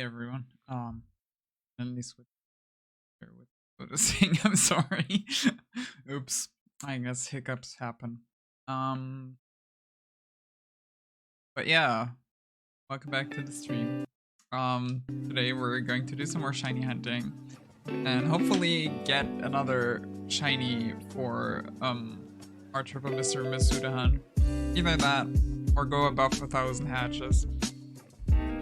Hey everyone. Let me switch here with noticing. I'm sorry. Oops. I guess hiccups happen. Um, but yeah, welcome back to the stream. Today we're going to do some more shiny hunting and hopefully get another shiny for our triple Mr. Masuda hunt. Either that or go above 1,000 hatches.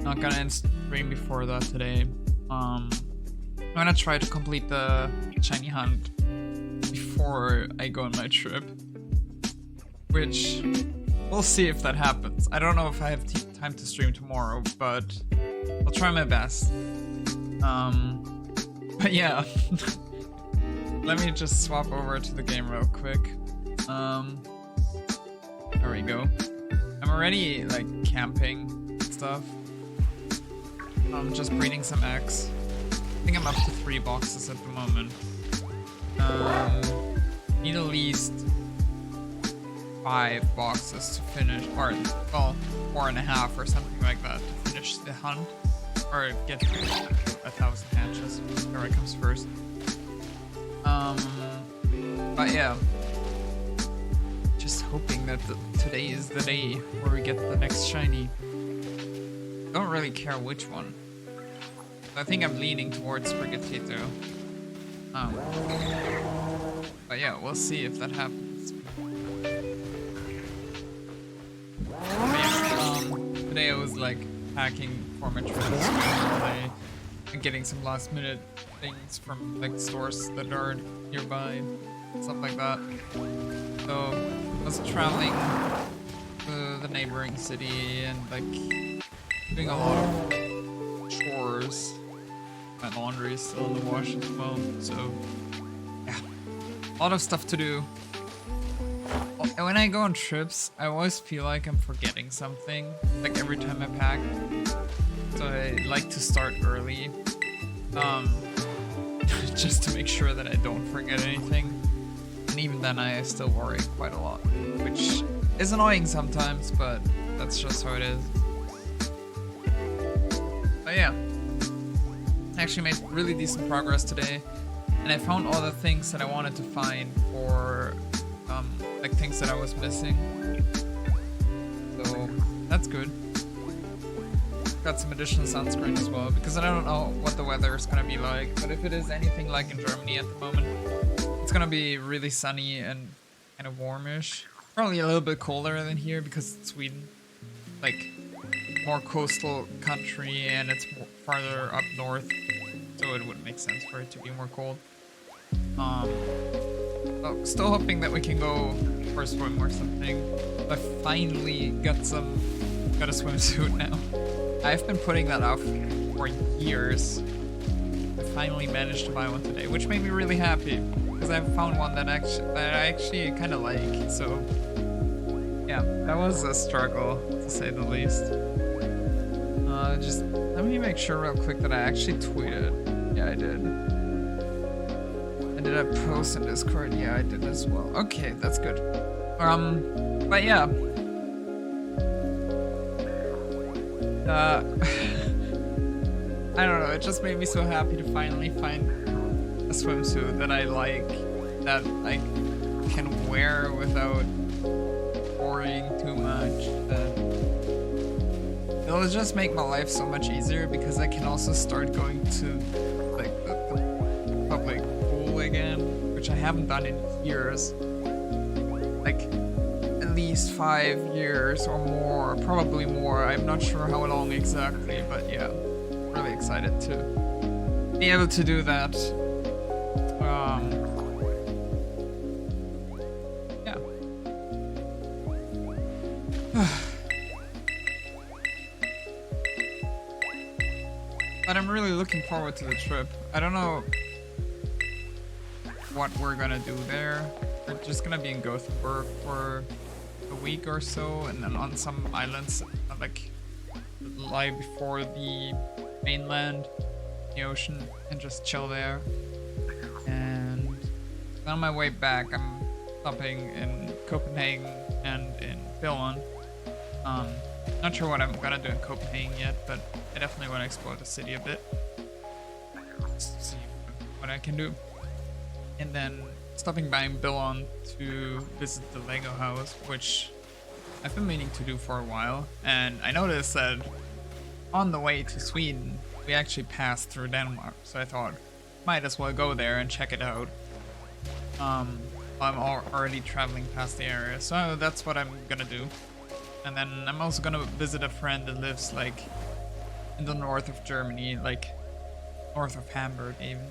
Not gonna end stream before that today. I'm gonna try to complete the shiny hunt before I go on my trip, which we'll see if that happens. I don't know if I have time to stream tomorrow, but I'll try my best. But yeah, let me just swap over to the game real quick. There we go. I'm already like camping stuff. I'm just breeding some eggs. I think I'm up to 3 boxes at the moment. Need at least 5 boxes to finish, or well, 4.5 or something like that to finish the hunt, or get to 1,000 hatches. Whoever comes first. But yeah, just hoping that today is the day where we get the next shiny. Don't really care which one. I think I'm leaning towards Sprigatito. But yeah, we'll see if that happens. Today I was like packing for my trip and getting some last minute things from like stores that are nearby, stuff like that. So I was traveling to the neighboring city and like doing a lot of chores. My laundry is still in the wash as well, so yeah, a lot of stuff to do. And when I go on trips, I always feel like I'm forgetting something, like every time I pack. So I like to start early, just to make sure that I don't forget anything. And even then I still worry quite a lot, which is annoying sometimes, but that's just how it is. But yeah, I actually made really decent progress today, and I found all the things that I wanted to find for like things that I was missing, so that's good. Got some additional sunscreen as well, because I don't know what the weather is gonna be like, but if it is anything like in Germany at the moment, it's gonna be really sunny and kind of warmish. Probably a little bit colder than here because it's Sweden, like more coastal country, and it's farther up north, so it would make sense for it to be more cold. Still hoping that we can go for a swim or something. I finally got a swimsuit now. I've been putting that off for years. I finally managed to buy one today, which made me really happy because I found one that I actually kind of like. So yeah, that was a struggle to say the least. Just let me make sure real quick that I actually tweeted. Yeah, I did. And did I post in Discord? Yeah, I did as well. Okay, that's good. But yeah. I don't know, it just made me so happy to finally find a swimsuit that I like, that I can wear without worrying too much. It'll just make my life so much easier because I can also start going to like the public pool again, which I haven't done in years. Like at least 5 years or more, probably more. I'm not sure how long exactly, but yeah, really excited to be able to do that. Yeah. But I'm really looking forward to the trip. I don't know what we're gonna do there. We're just gonna be in Gothenburg for a week or so, and then on some islands like lie before the mainland, the ocean, and just chill there. And then on my way back, I'm stopping in Copenhagen and in Finland. Not sure what I'm gonna do in Copenhagen yet, but I definitely want to explore the city a bit. Just see what I can do. And then stopping by in Billund to visit the Lego house, which I've been meaning to do for a while. And I noticed that on the way to Sweden, we actually passed through Denmark. So I thought, might as well go there and check it out. I'm already traveling past the area, so that's what I'm gonna do. And then I'm also gonna visit a friend that lives like in the north of Germany, like north of Hamburg even.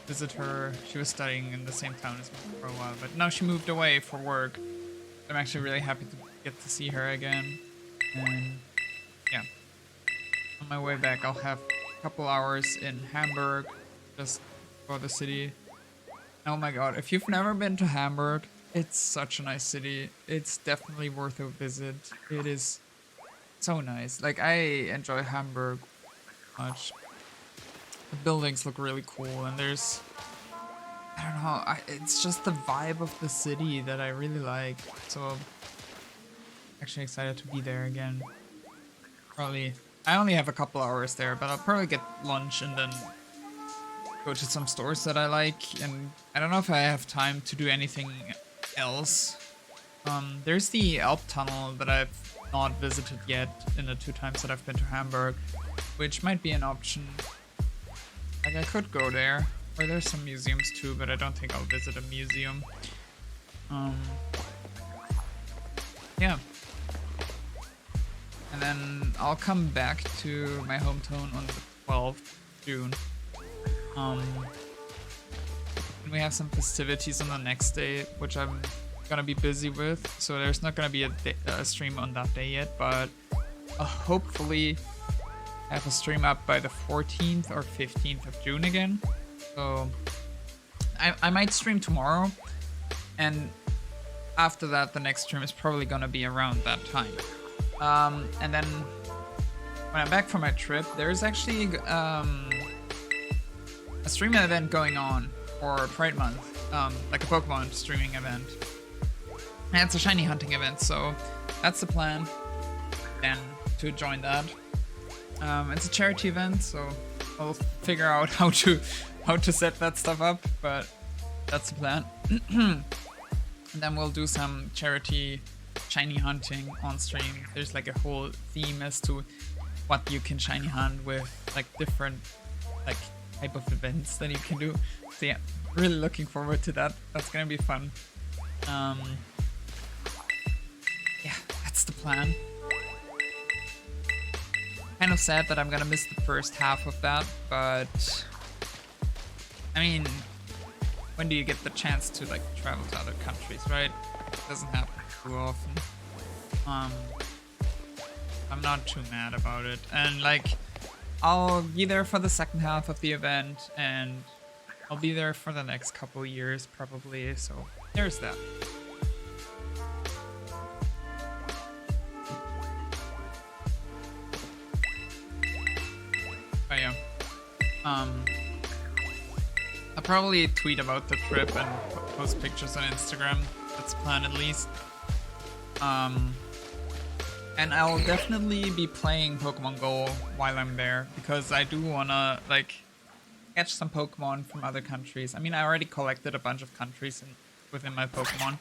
Visit her. She was studying in the same town as me for a while, but now she moved away for work. I'm actually really happy to get to see her again. And yeah, on my way back I'll have a couple hours in Hamburg, just for the city. Oh my god, if you've never been to Hamburg, it's such a nice city. It's definitely worth a visit. It is so nice. Like, I enjoy Hamburg much. The buildings look really cool, and there's, I don't know, it's just the vibe of the city that I really like. So I'm actually excited to be there again. Probably, I only have a couple hours there, but I'll probably get lunch and then go to some stores that I like. And I don't know if I have time to do anything else. There's the Alp tunnel that I've not visited yet in the 2 times that I've been to Hamburg, which might be an option. Like, I could go there, or there's some museums too, but I don't think I'll visit a museum. Yeah. And then I'll come back to my hometown on the 12th June. And we have some festivities on the next day, which I'm gonna be busy with, so there's not gonna be a stream on that day yet, but I'll hopefully have a stream up by the 14th or 15th of June again. So I might stream tomorrow, and after that the next stream is probably gonna be around that time. And then when I'm back from my trip, there's actually a streaming event going on for Pride Month, like a Pokemon streaming event. And it's a shiny hunting event, so that's the plan, and to join that. It's a charity event, so I'll figure out how to set that stuff up, but that's the plan. And then we'll do some charity shiny hunting on stream. There's like a whole theme as to what you can shiny hunt with, like different like type of events that you can do. So yeah, really looking forward to that. That's gonna be fun. Yeah, that's the plan. Kind of sad that I'm gonna miss the first half of that, but I mean, when do you get the chance to like travel to other countries, right? It doesn't happen too often. I'm not too mad about it, and like I'll be there for the second half of the event, and I'll be there for the next couple years probably, so there's that. But yeah, I'll probably tweet about the trip and post pictures on Instagram. That's the plan at least. And I'll definitely be playing Pokemon Go while I'm there, because I do wanna like catch some Pokemon from other countries. I mean, I already collected a bunch of countries within my Pokemon.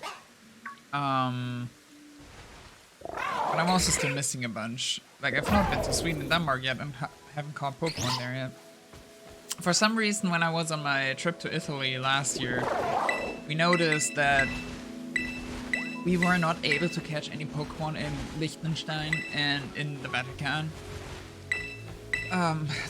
But I'm also still missing a bunch. Like, I've not been to Sweden and Denmark yet and haven't caught Pokemon there yet. For some reason, when I was on my trip to Italy last year, we noticed that we were not able to catch any Pokemon in Liechtenstein and in the Vatican.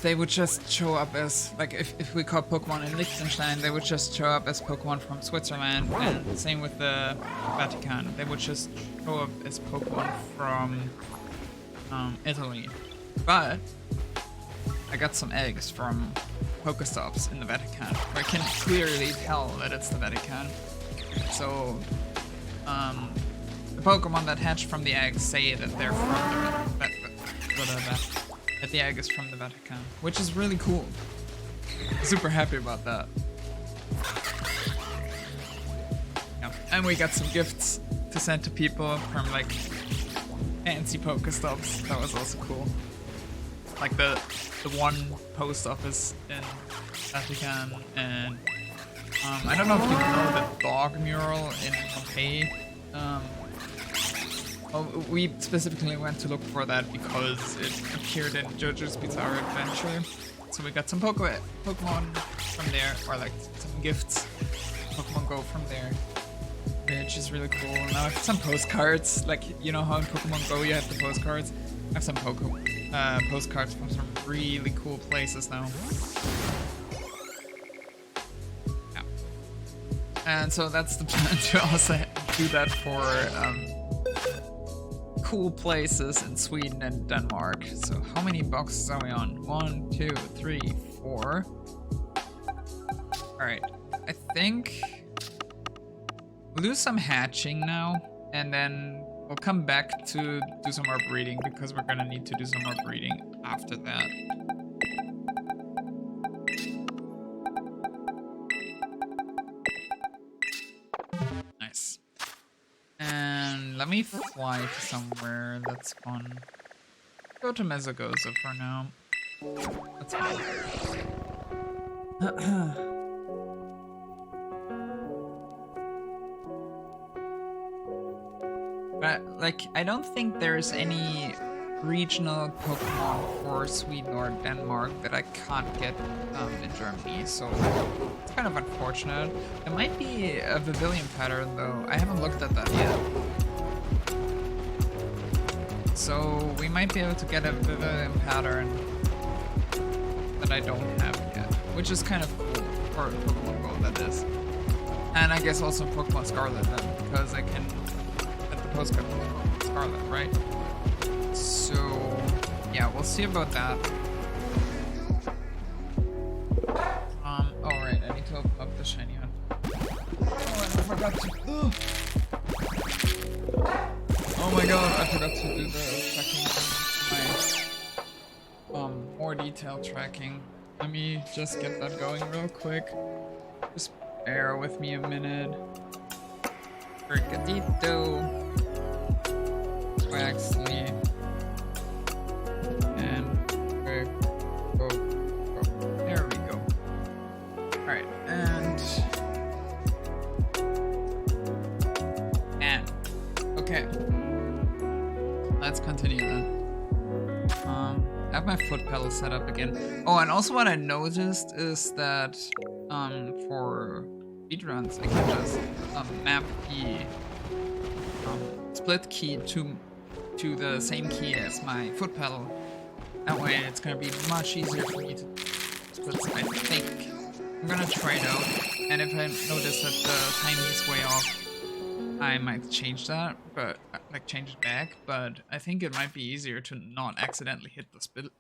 They would just show up as, like, if we caught Pokemon in Liechtenstein, they would just show up as Pokemon from Switzerland, and same with the Vatican. They would just show up as Pokemon from Italy. But I got some eggs from Pokestops in the Vatican, where I can clearly tell that it's the Vatican. So, the Pokemon that hatch from the eggs say that they're from that the egg is from the Vatican, which is really cool. Super happy about that. Yeah. And we got some gifts to send to people from like fancy Pokestops. That was also cool. Like the one post office in Vatican, and I don't know if you know the dog mural in Pompeii. Well, we specifically went to look for that because it appeared in JoJo's Bizarre Adventure. So we got some Pokemon from there, or like some gifts, Pokemon Go from there, which is really cool. Now I have some postcards, like you know how in Pokemon Go you have the postcards. I have some postcards from some really cool places now. Yeah. And so that's the plan, to also do that for cool places in Sweden and Denmark. So how many boxes are we on? 1, 2, 3, 4. Alright, I think we'll do some hatching now, and then we'll come back to do some more breeding, because we're gonna need to do some more breeding after that. Nice. And let me fly to somewhere that's fun. Go to Mesogoza for now. That's fun. But, like, I don't think there's any regional Pokemon for Sweden or Denmark that I can't get in Germany, so it's kind of unfortunate. There might be a Vivillon pattern, though. I haven't looked at that yet. So we might be able to get a Vivillon pattern that I don't have yet, which is kind of cool for Pokemon Go, that is. And I guess also Pokemon Scarlet then, because I can get the postcard Pokemon Scarlet, right? So yeah, we'll see about that. Oh right, I need to open up the shiny one. Oh, and I forgot to. Oh my god, I forgot to do the tracking. My more detailed tracking. Let me just get that going real quick. Just bear with me a minute. Fricadito. Waxley. And go. There we go. Alright, and okay. Let's continue then. I have my foot pedal set up again. Oh, and also what I noticed is that for speedruns I can just map the split key to the same key as my foot pedal. That way it's gonna be much easier for me to split, I think. I'm gonna try it out, and if I notice that the timing is way off, I might change that, but like change it back, but I think it might be easier to not accidentally hit the split.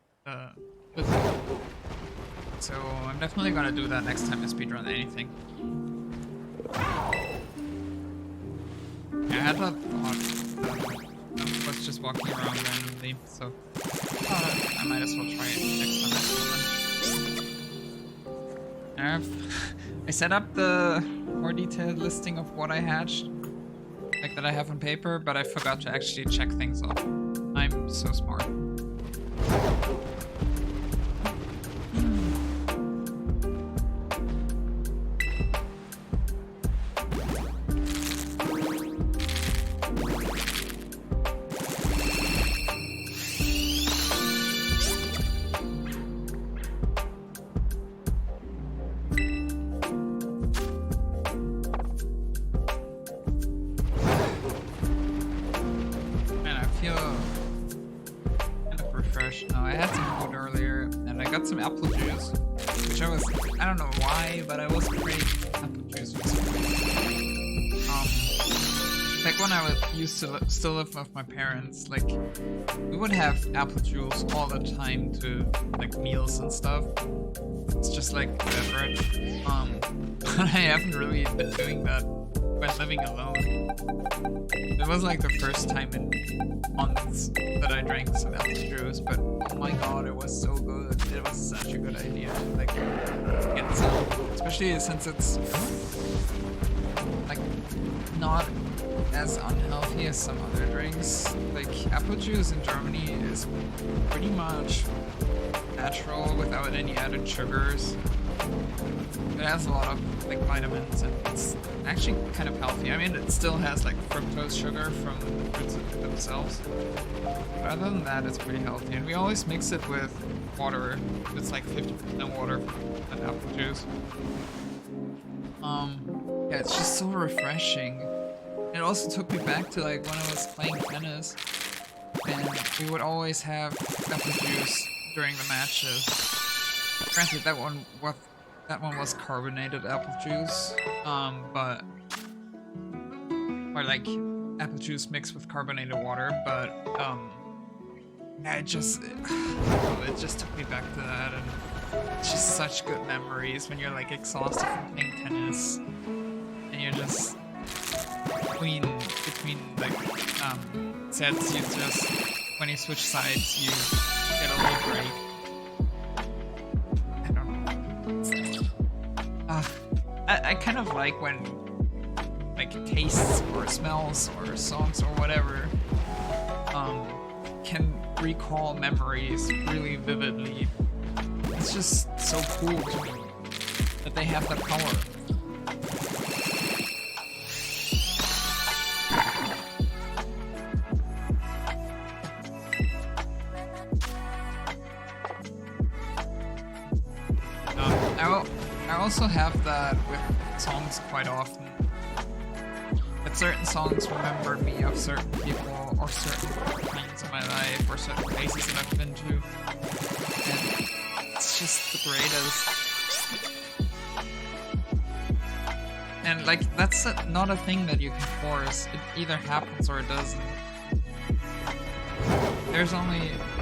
So I'm definitely gonna do that next time I speedrun anything. Yeah, I had that thought. I was just walking around randomly, so I might as well try it next time I speedrun. I set up the more detailed listing of what I hatched, like that I have on paper, but I forgot to actually check things off. I'm so smart. Still live with my parents, like we would have apple juice all the time to like meals and stuff. It's just like a beverage. But I haven't really been doing that when living alone. It was like the first time in months that I drank some apple juice, but oh my god, it was so good. It was such a good idea. Like get some, especially since it's like not as unhealthy as some other drinks. Like apple juice in Germany is pretty much natural without any added sugars. It has a lot of like vitamins and it's actually kind of healthy. I mean, it still has like fructose sugar from the fruits themselves. But other than that, it's pretty healthy. And we always mix it with water. It's like 50% water and apple juice. Yeah, it's just so refreshing. It also took me back to like when I was playing tennis, and we would always have apple juice during the matches. Granted, that one was carbonated apple juice, but or like apple juice mixed with carbonated water, but yeah, it just took me back to that, and it's just such good memories when you're like exhausted from playing tennis, and you're just between like sets, you just when you switch sides, you get a little break. I don't know. I kind of like when like tastes or smells or songs or whatever can recall memories really vividly. It's just so cool to me that they have that power. I also have that with songs quite often. That certain songs remember me of certain people or certain times in my life or certain places that I've been to. And it's just the greatest. And like, that's not a thing that you can force. It either happens or it doesn't. There's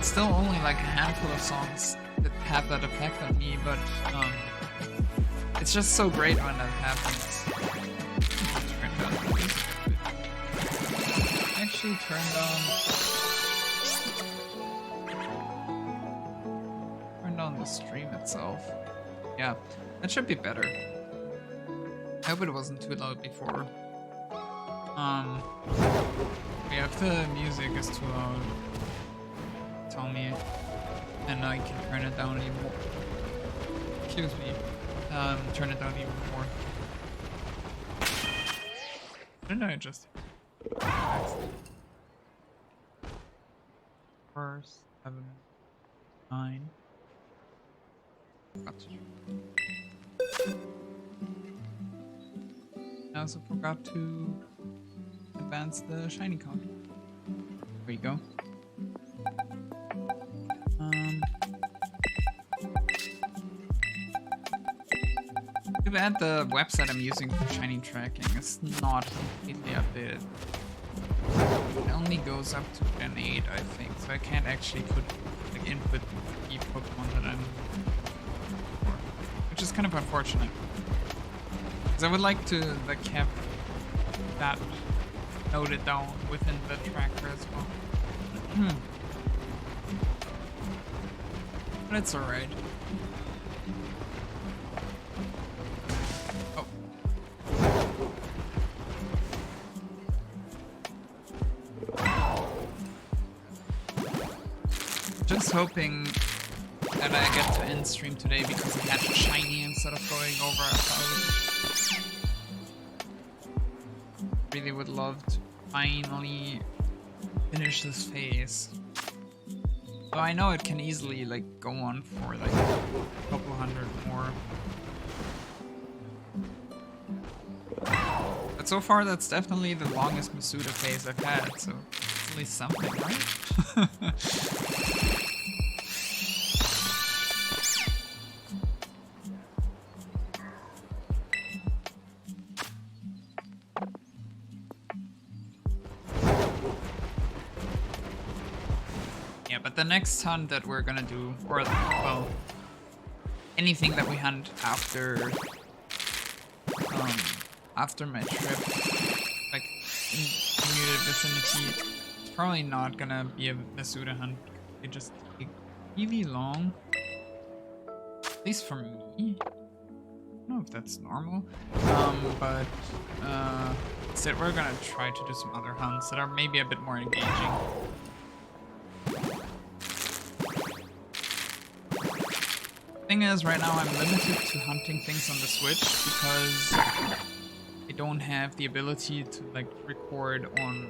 still only like a handful of songs that have that effect on me, but it's just so great when that happens. Actually turned on the stream itself. Yeah, that should be better. I hope it wasn't too loud before. Yeah, if the music is too loud, tell me, and I can turn it down even more. Excuse me. Turn it down even more. Didn't I just? First, 7, 9. I also forgot to advance the shiny count. There you go. Too bad the website I'm using for shiny tracking is not completely updated. It only goes up to Gen 8, I think, so I can't actually put like input the Pokemon that I'm looking for, which is kind of unfortunate. Because I would like to like have that noted down within the tracker as well. But it's alright. Just hoping that I get to end stream today because I had a shiny instead of going over 1,000. Really would love to finally finish this phase. Though I know it can easily like go on for like a couple hundred more. But so far that's definitely the longest Masuda phase I've had, so it's at least something, right? But the next hunt that we're gonna do, or well, anything that we hunt after my trip, like in immediate vicinity, it's probably not gonna be a Masuda hunt. It just take really long, at least for me. I know if that's normal. But instead we're gonna try to do some other hunts that are maybe a bit more engaging. Thing is, right now I'm limited to hunting things on the Switch because I don't have the ability to like record on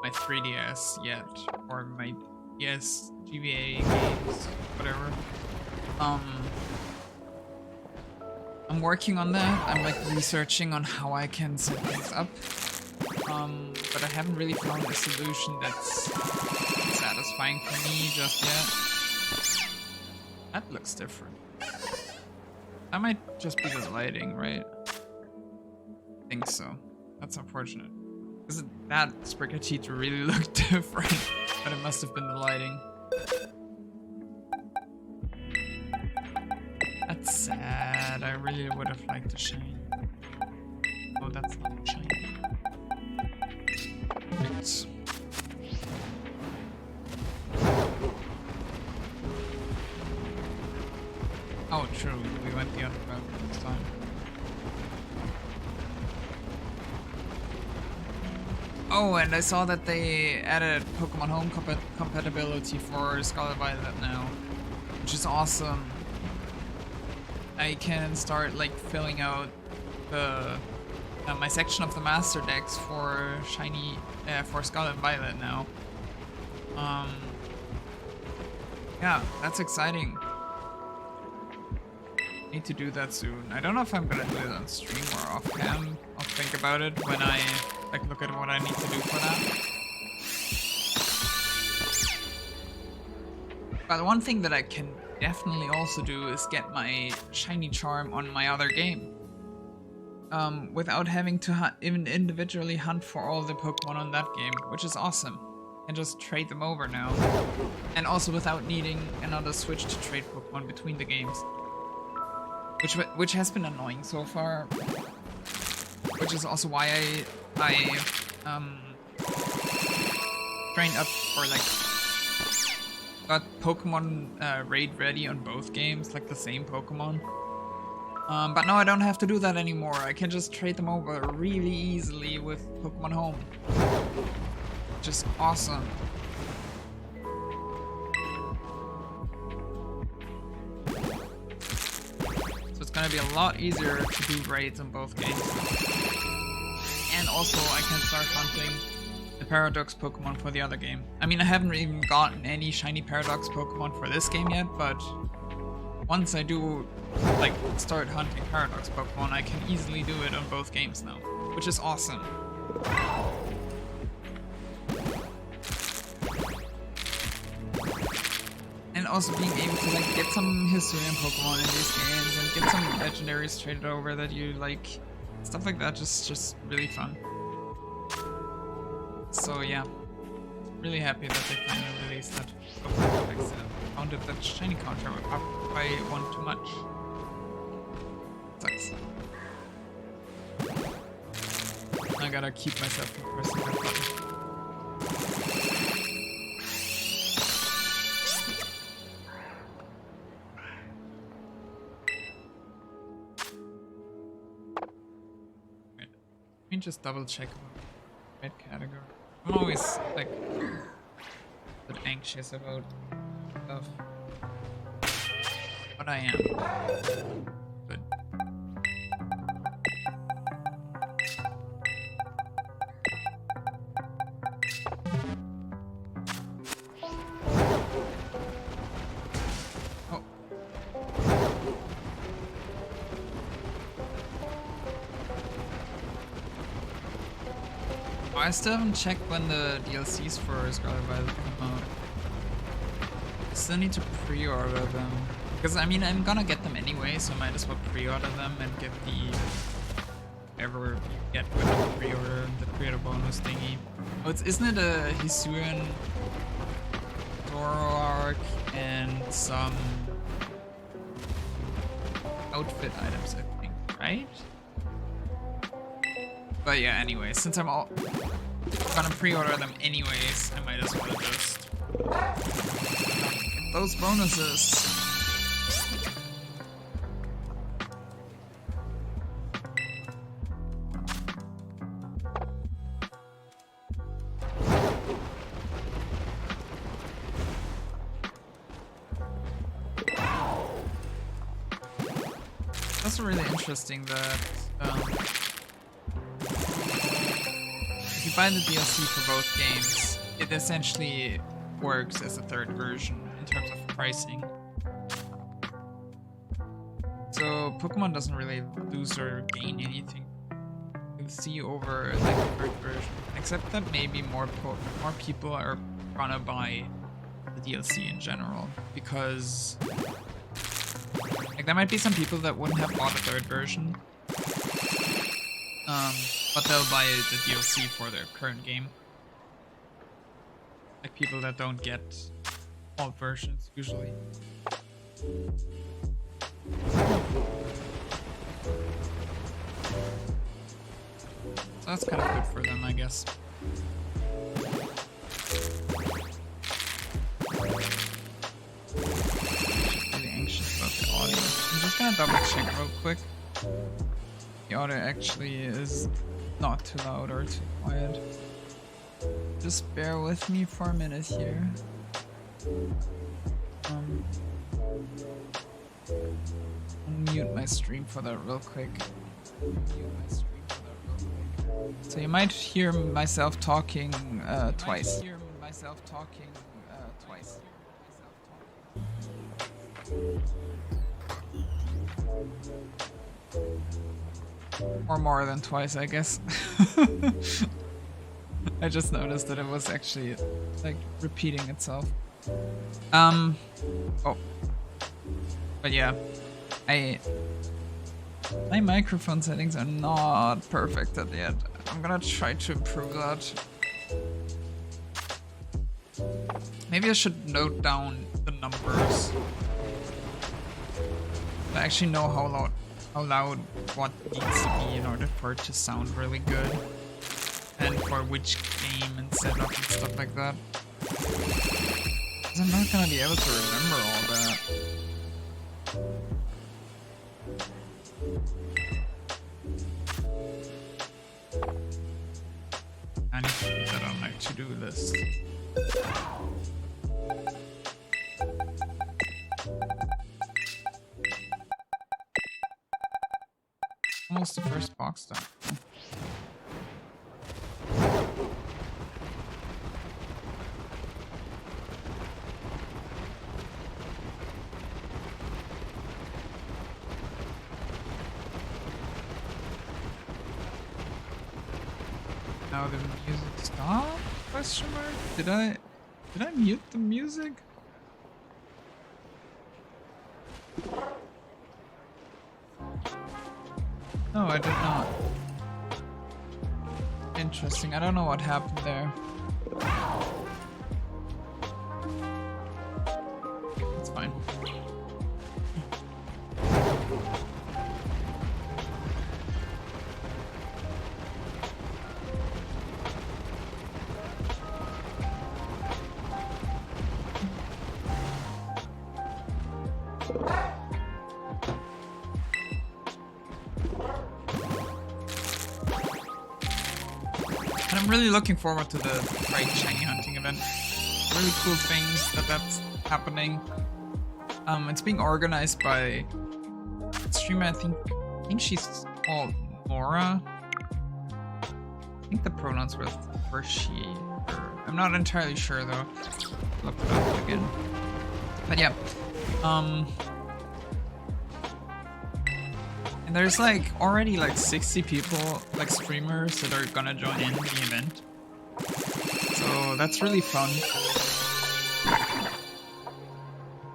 my 3DS yet, or my DS GBA games, whatever. I'm working on that. I'm like researching on how I can set things up. But I haven't really found a solution that's satisfying for me just yet. That looks different. That might just be the lighting, right? I think so. That's unfortunate. Because that spaghetti really looked different, but it must have been the lighting. That's sad. I really would have liked to shine. Oh, that's not shiny. Right. Oh, true. We went the other route this time. Oh, and I saw that they added Pokemon Home compatibility for Scarlet Violet now, which is awesome. I can start like filling out the my section of the master decks for for Scarlet Violet now. Yeah, that's exciting. Need to do that soon. I don't know if I'm gonna do it on stream or off cam. I'll think about it when I like look at what I need to do for that. But one thing that I can definitely also do is get my shiny charm on my other game. Without having to even individually hunt for all the Pokemon on that game, which is awesome. And just trade them over now. And also without needing another Switch to trade Pokemon between the games. Which has been annoying so far. Which is also why I trained up or like got Pokemon raid ready on both games, like the same Pokemon. But now I don't have to do that anymore. I can just trade them over really easily with Pokemon Home. Which is awesome. So it's gonna be a lot easier to do raids on both games. And also I can start hunting the Paradox Pokemon for the other game. I mean, I haven't even gotten any shiny Paradox Pokemon for this game yet, but once I do like start hunting Paradox Pokemon, I can easily do it on both games now, which is awesome. And also being able to like get some Hisuian Pokemon in these games and get some legendaries traded over that you like, stuff like that, just really fun. So yeah, really happy that they finally released that Pokemon X. I found that shiny counter up by one too much. Sucks. I gotta keep myself from pressing that button. Wait, let me just double check about red category. I'm always like a bit anxious about stuff. But I am. Good. Oh. I still haven't checked when the DLCs for Scarlet Violet come out. I still need to pre-order them. Because I mean, I'm gonna get them anyway, so I might as well pre-order them and get the whatever you get with the pre-order, the pre-order bonus thingy. Oh, isn't it a Hisuian Zoroark and some outfit items, I think, right? But yeah, anyway, since I'm gonna pre-order them anyways, I might as well just get those bonuses. really interesting that if you buy the DLC for both games, it essentially works as a third version in terms of pricing. So Pokemon doesn't really lose or gain anything DLC over like the third version, except that maybe more people are gonna buy the DLC in general, because like there might be some people that wouldn't have bought the third version, but they'll buy the DLC for their current game. Like people that don't get all versions usually. So that's kind of good for them, I guess. Really anxious about the audio. I'm just gonna double check real quick. The audio actually is not too loud or too quiet. Just bear with me for a minute here. Mute my stream for that real quick. So you might hear myself talking twice. Or more than twice, I guess. I just noticed that it was actually like repeating itself. Oh. But yeah, my microphone settings are not perfect yet. I'm gonna try to improve that. Maybe I should note down the numbers. I actually know how loud what needs to be in order for it to sound really good, and for which game and setup and stuff like that. 'Cause I'm not gonna be able to remember all that. I need to put that on my to-do list. Almost the first box done. Now the music stopped? Question mark? Did I mute the music? No, I did not. Interesting. I don't know what happened there. It's fine. I'm really looking forward to the Great Shiny Hunting event. Really cool things that's happening. It's being organized by a streamer, I think she's called Nora. I think the pronouns were for she, her. I'm not entirely sure though. Look it up again. But yeah. And there's like already like 60 people, like streamers, that are gonna join in the event. So that's really fun.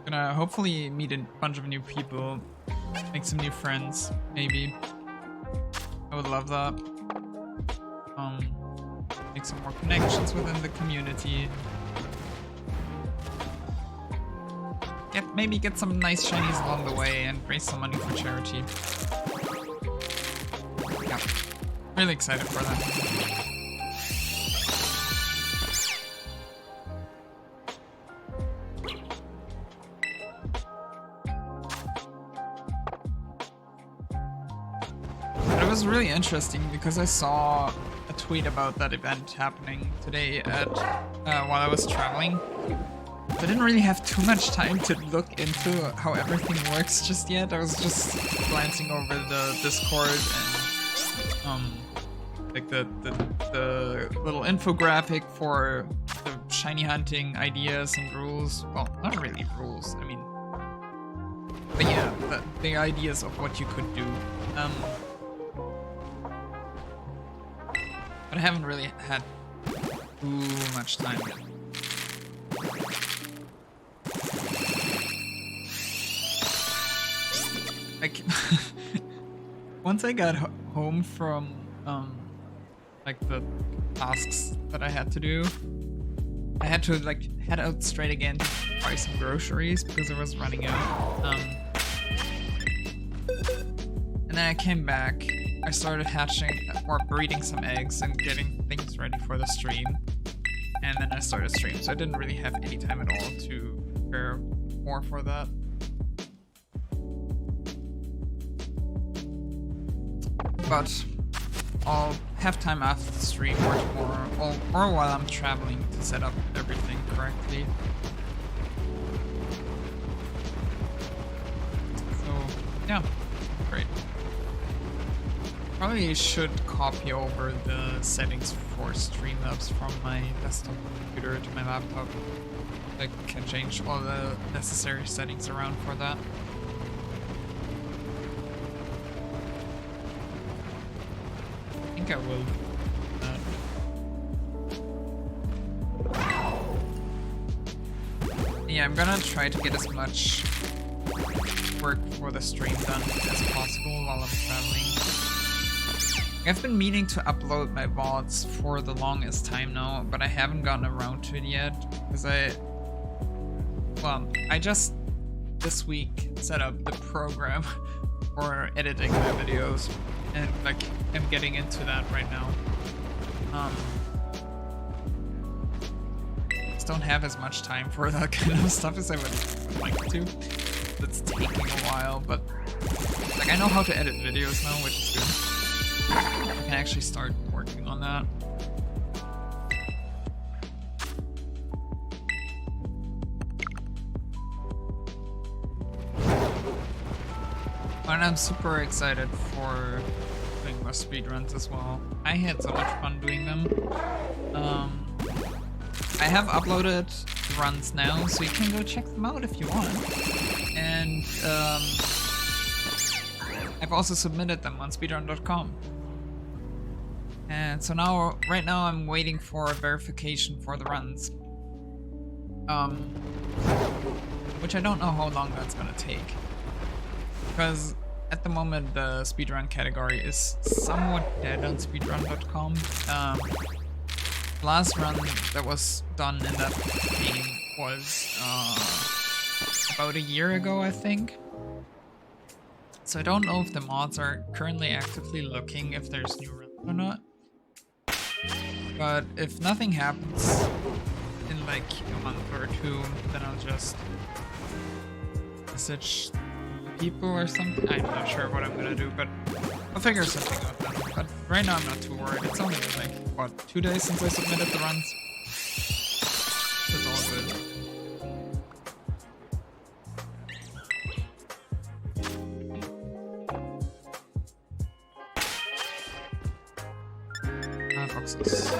Gonna hopefully meet a bunch of new people, make some new friends, maybe. I would love that. Make some more connections within the community. Maybe get some nice shinies along the way and raise some money for charity. Yeah, really excited for that. But it was really interesting because I saw a tweet about that event happening today at while I was traveling. I didn't really have too much time to look into how everything works just yet. I was just glancing over the Discord and like the little infographic for the shiny hunting ideas and rules. Well, not really rules. I mean, but yeah, the ideas of what you could do. But I haven't really had too much time yet. Like, once I got home from like the tasks that I had to do, I had to like head out straight again to buy some groceries because I was running out. And then I came back. I started hatching or breeding some eggs and getting things ready for the stream. And then I started stream, so I didn't really have any time at all to prepare more for that. But I'll have time after the stream or tomorrow, or while I'm traveling to set up everything correctly. So, yeah, great. Probably should copy over the settings for Streamlabs from my desktop computer to my laptop. I can change all the necessary settings around for that. I think I will. Yeah, I'm gonna try to get as much work for the stream done as possible while I'm traveling. I've been meaning to upload my VODs for the longest time now, but I haven't gotten around to it yet because I just this week set up the program for editing my videos, and like I'm getting into that right now. Just don't have as much time for that kind of stuff as I would like to. It's taking a while, but like I know how to edit videos now, which is good. I can actually start working on that. And I'm super excited for doing more speedruns as well. I had so much fun doing them. I have uploaded the runs now, so you can go check them out if you want. And I've also submitted them on speedrun.com. And so now, right now, I'm waiting for verification for the runs. Which I don't know how long that's gonna take. Because at the moment, the speedrun category is somewhat dead on speedrun.com. The last run that was done in that game was about a year ago, I think. So I don't know if the mods are currently actively looking if there's new runs or not. But if nothing happens in like a month or two, then I'll just message people or something. I'm not sure what I'm gonna do, but I'll figure something out then. But right now I'm not too worried. It's only like, what, 2 days since I submitted the runs? It's all good. Foxes.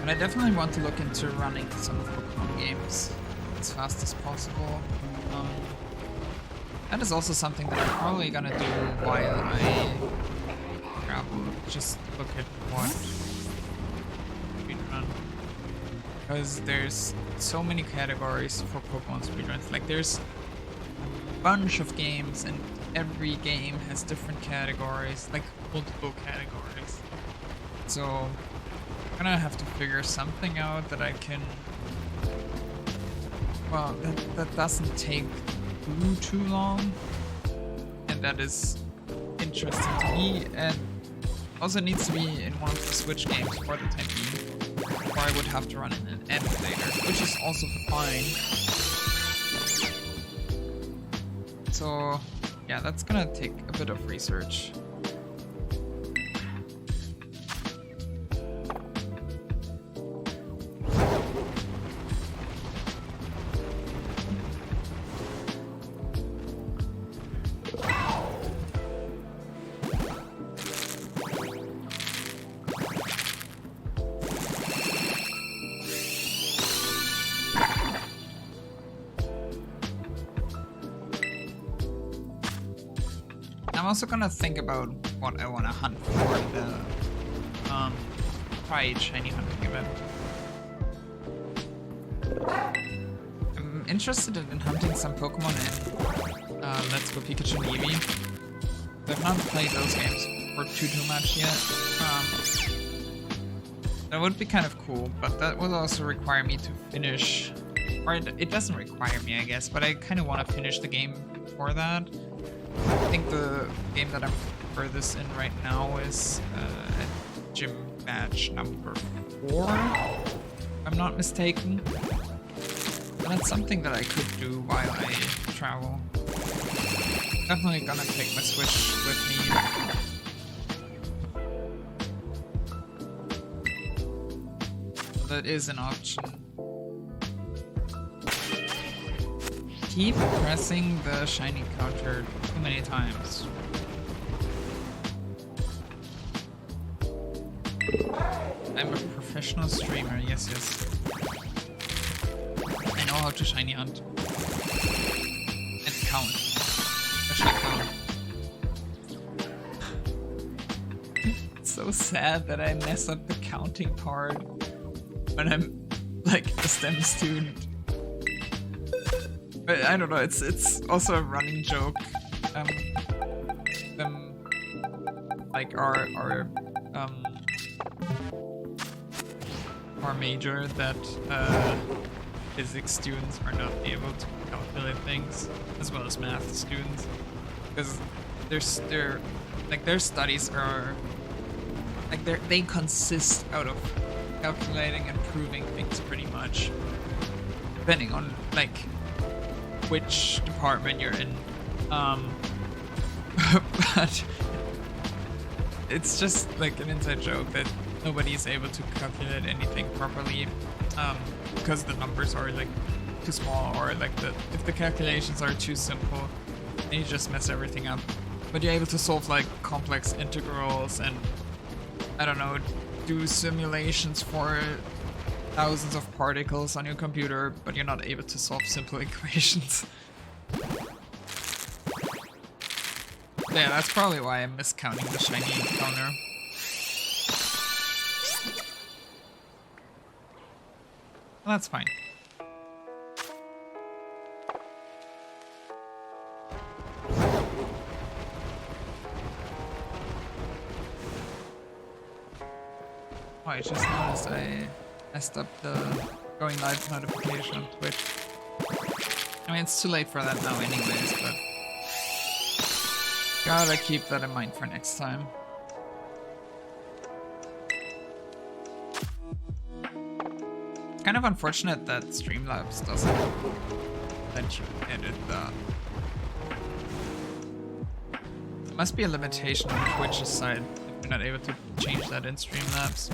But I definitely want to look into running some Pokemon games as fast as possible. That is also something that I'm probably gonna do while I travel. Just look at what speedrun. Because there's so many categories for Pokemon speedruns. Like there's a bunch of games and every game has different categories, like multiple categories. So I'm gonna have to figure something out that I can, well, that doesn't take too long, and that is interesting to me, and also needs to be in one of the Switch games for the time being. or I would have to run in an emulator, which is also fine. So yeah, that's gonna take a bit of research. I'm also gonna think about what I want to hunt for the Pride Shiny Hunting event. I'm interested in hunting some Pokemon in Let's Go Pikachu and Eevee. I've not played those games for too much yet. That would be kind of cool, but that would also require me to finish, or it doesn't require me, I guess, but I kind of want to finish the game for that. I think the game that I'm furthest in right now is gym match number 4, if I'm not mistaken. And that's something that I could do while I travel. Definitely gonna take my Switch with me. That is an option. Keep pressing the shiny counter too many times. I'm a professional streamer, yes. I know how to shiny hunt. And count. Especially count. It's so sad that I mess up the counting part when I'm like a STEM student. But I don't know, it's also a running joke. Like our major that physics students are not able to calculate things, as well as math students, because their studies are like they consist out of calculating and proving things pretty much, depending on like which department you're in. But it's just like an inside joke that nobody is able to calculate anything properly, because the numbers are like too small, or like if the calculations are too simple, then you just mess everything up. But you're able to solve like complex integrals and I don't know, do simulations for thousands of particles on your computer, but you're not able to solve simple equations. Yeah, that's probably why I'm miscounting the shiny counter. Well, that's fine. Oh, I just noticed I messed up the going live notification on Twitch. I mean, it's too late for that now anyways, but gotta keep that in mind for next time. It's kind of unfortunate that Streamlabs doesn't let you edit that. There must be a limitation on Twitch's side if you're not able to change that in Streamlabs.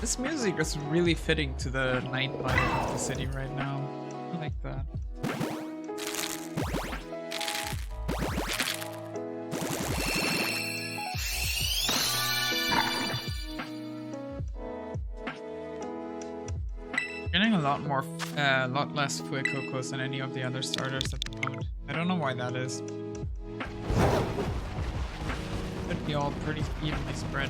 This music is really fitting to the night vibe of the city right now. I like that. Getting a lot less Fuecoco's than any of the other starters at the moment. I don't know why that is. Could be all pretty evenly spread.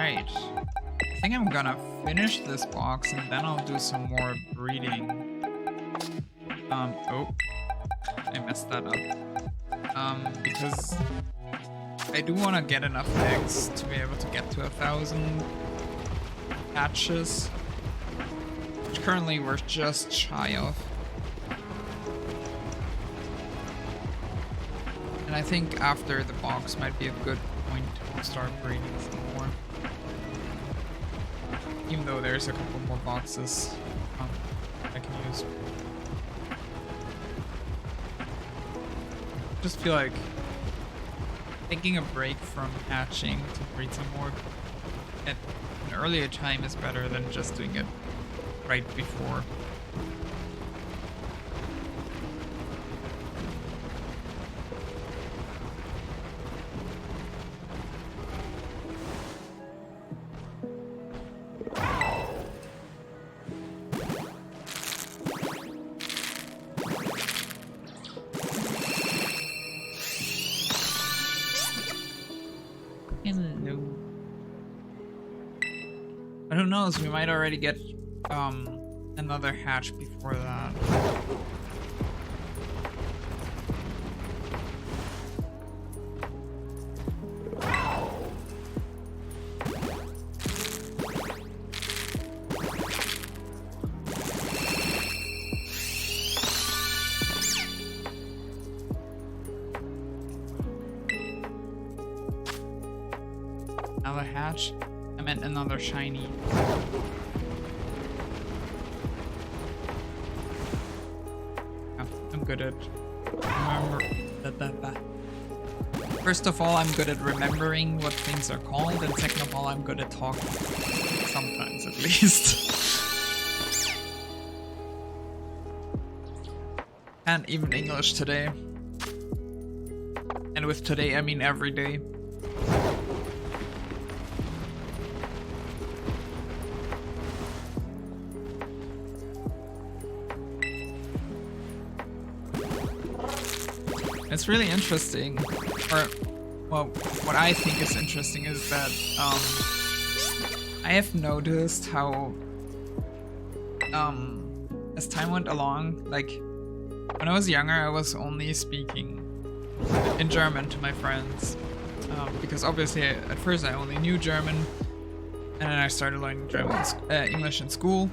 Alright. I think I'm gonna finish this box and then I'll do some more breeding. Oh. I messed that up. Because I do want to get enough eggs to be able to get to 1,000 hatches. Which currently we're just shy of. And I think after the box might be a good point to start breeding some more. Even though there's a couple more boxes I can use. Just feel like taking a break from hatching to breed some more at an earlier time is better than just doing it right before. Who knows, we might already get another hatch before that. Another hatch? I meant another shiny. I'm good at First of all, I'm good at remembering what things are called, and second of all, I'm good at talking. Sometimes, at least. And even English today. And with today, I mean every day. It's really interesting, or, well, what I think is interesting is that, I have noticed how, as time went along, like, when I was younger, I was only speaking in German to my friends, because obviously, at first I only knew German, and then I started learning English in school.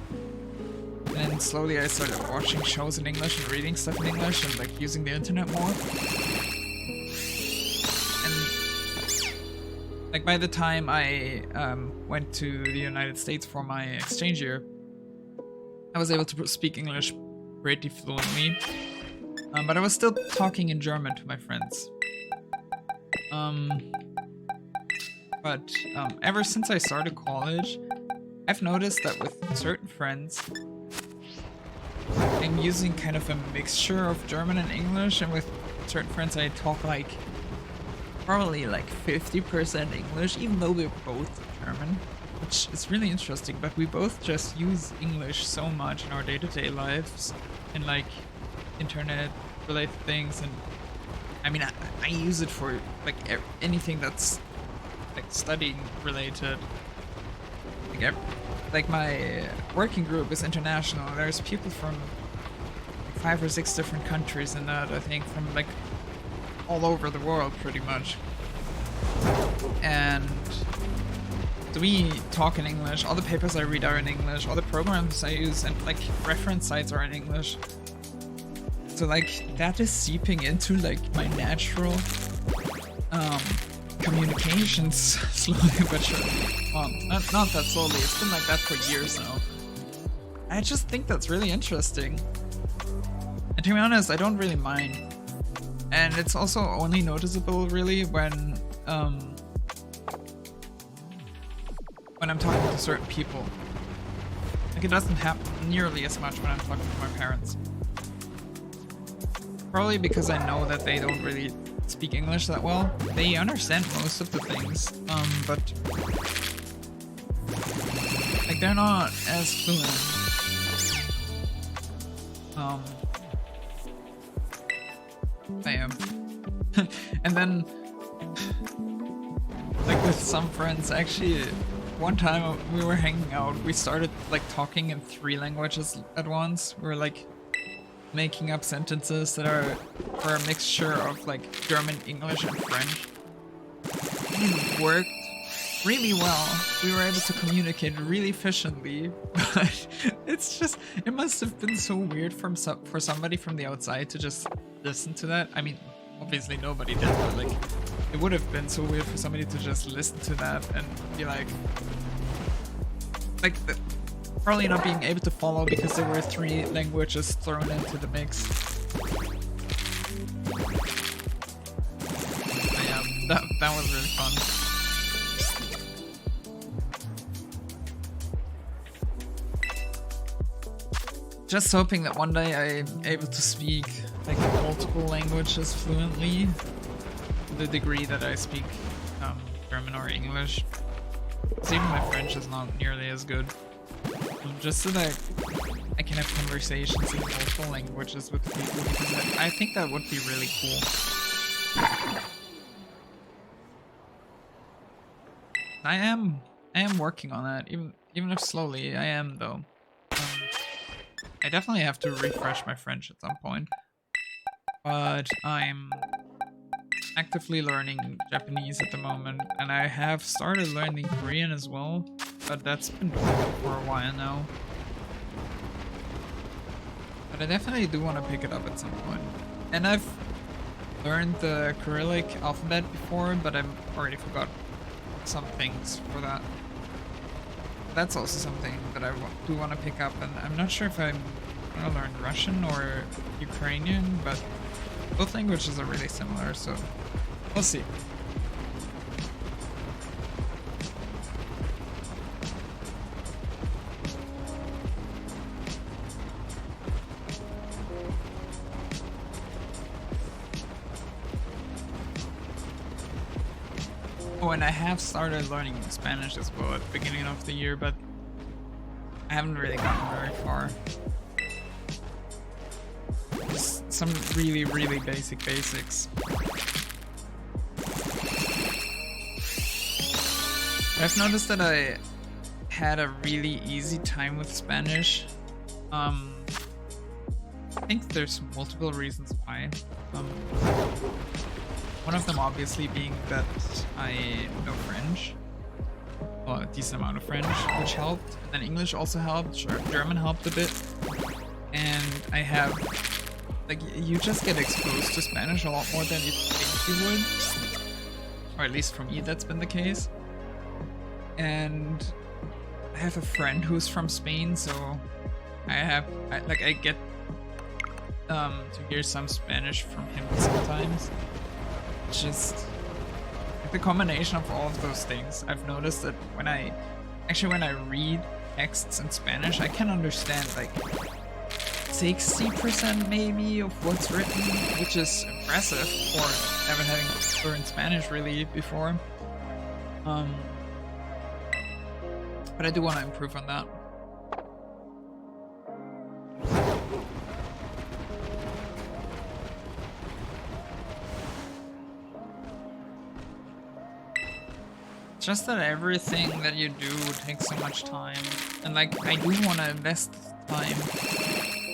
And then slowly I started watching shows in English and reading stuff in English and like using the internet more. And like by the time I went to the United States for my exchange year, I was able to speak English pretty fluently. But I was still talking in German to my friends. But ever since I started college, I've noticed that with certain friends, I'm using kind of a mixture of German and English, and with certain friends I talk like probably like 50% English, even though we're both German, which is really interesting, but we both just use English so much in our day-to-day lives and like internet related things, and I mean I use it for like anything that's like studying related. Like my working group is international. There's people from like 5 or 6 different countries in that, I think, from like all over the world pretty much. And so we talk in English, all the papers I read are in English, all the programs I use and like reference sites are in English. So like that is seeping into like my natural communications slowly but surely. Well, not that slowly, it's been like that for years now. I just think that's really interesting. And to be honest, I don't really mind. And it's also only noticeable really when I'm talking to certain people. Like it doesn't happen nearly as much when I'm talking to my parents. Probably because I know that they don't really speak English that well. They understand most of the things, but like they're not as fluent. I am. And then like with some friends, actually one time we were hanging out, we started like talking in 3 languages at once. We were like making up sentences that are a mixture of like German, English, and French. And it worked really well. We were able to communicate really efficiently, but it's just, it must have been so weird for somebody from the outside to just listen to that. I mean, obviously nobody did, but like, it would have been so weird for somebody to just listen to that and be like probably not being able to follow because there were 3 languages thrown into the mix. But yeah, that was really fun. Just hoping that one day I'm able to speak like multiple languages fluently, to the degree that I speak German or English. Because even my French is not nearly as good. Just so that I can have conversations in multiple languages with people, because I think that would be really cool. I am working on that, even if slowly. I am though. I definitely have to refresh my French at some point, but I'm actively learning Japanese at the moment, and I have started learning Korean as well, but that's been dormant for a while now. But I definitely do want to pick it up at some point. And I've learned the Cyrillic alphabet before, but I've already forgot some things for that. That's also something that I do want to pick up, and I'm not sure if I'm going to learn Russian or Ukrainian, but both languages are really similar, so we'll see. Oh, and I have started learning Spanish as well at the beginning of the year, but I haven't really gotten very far. Just some really, really basics. I've noticed that I had a really easy time with Spanish. I think there's multiple reasons why. One of them obviously being that I know French, well, a decent amount of French, which helped. And then English also helped, German helped a bit. And I have, like, you just get exposed to Spanish a lot more than you think you would. Or at least for me, that's been the case. And I have a friend who's from Spain, so I get to hear some Spanish from him sometimes. Just like the combination of all of those things, I've noticed that when I read texts in Spanish, I can understand like 60% maybe of what's written, which is impressive for never having learned Spanish really before. But I do want to improve on that. Just that everything that you do takes so much time, and like I do want to invest time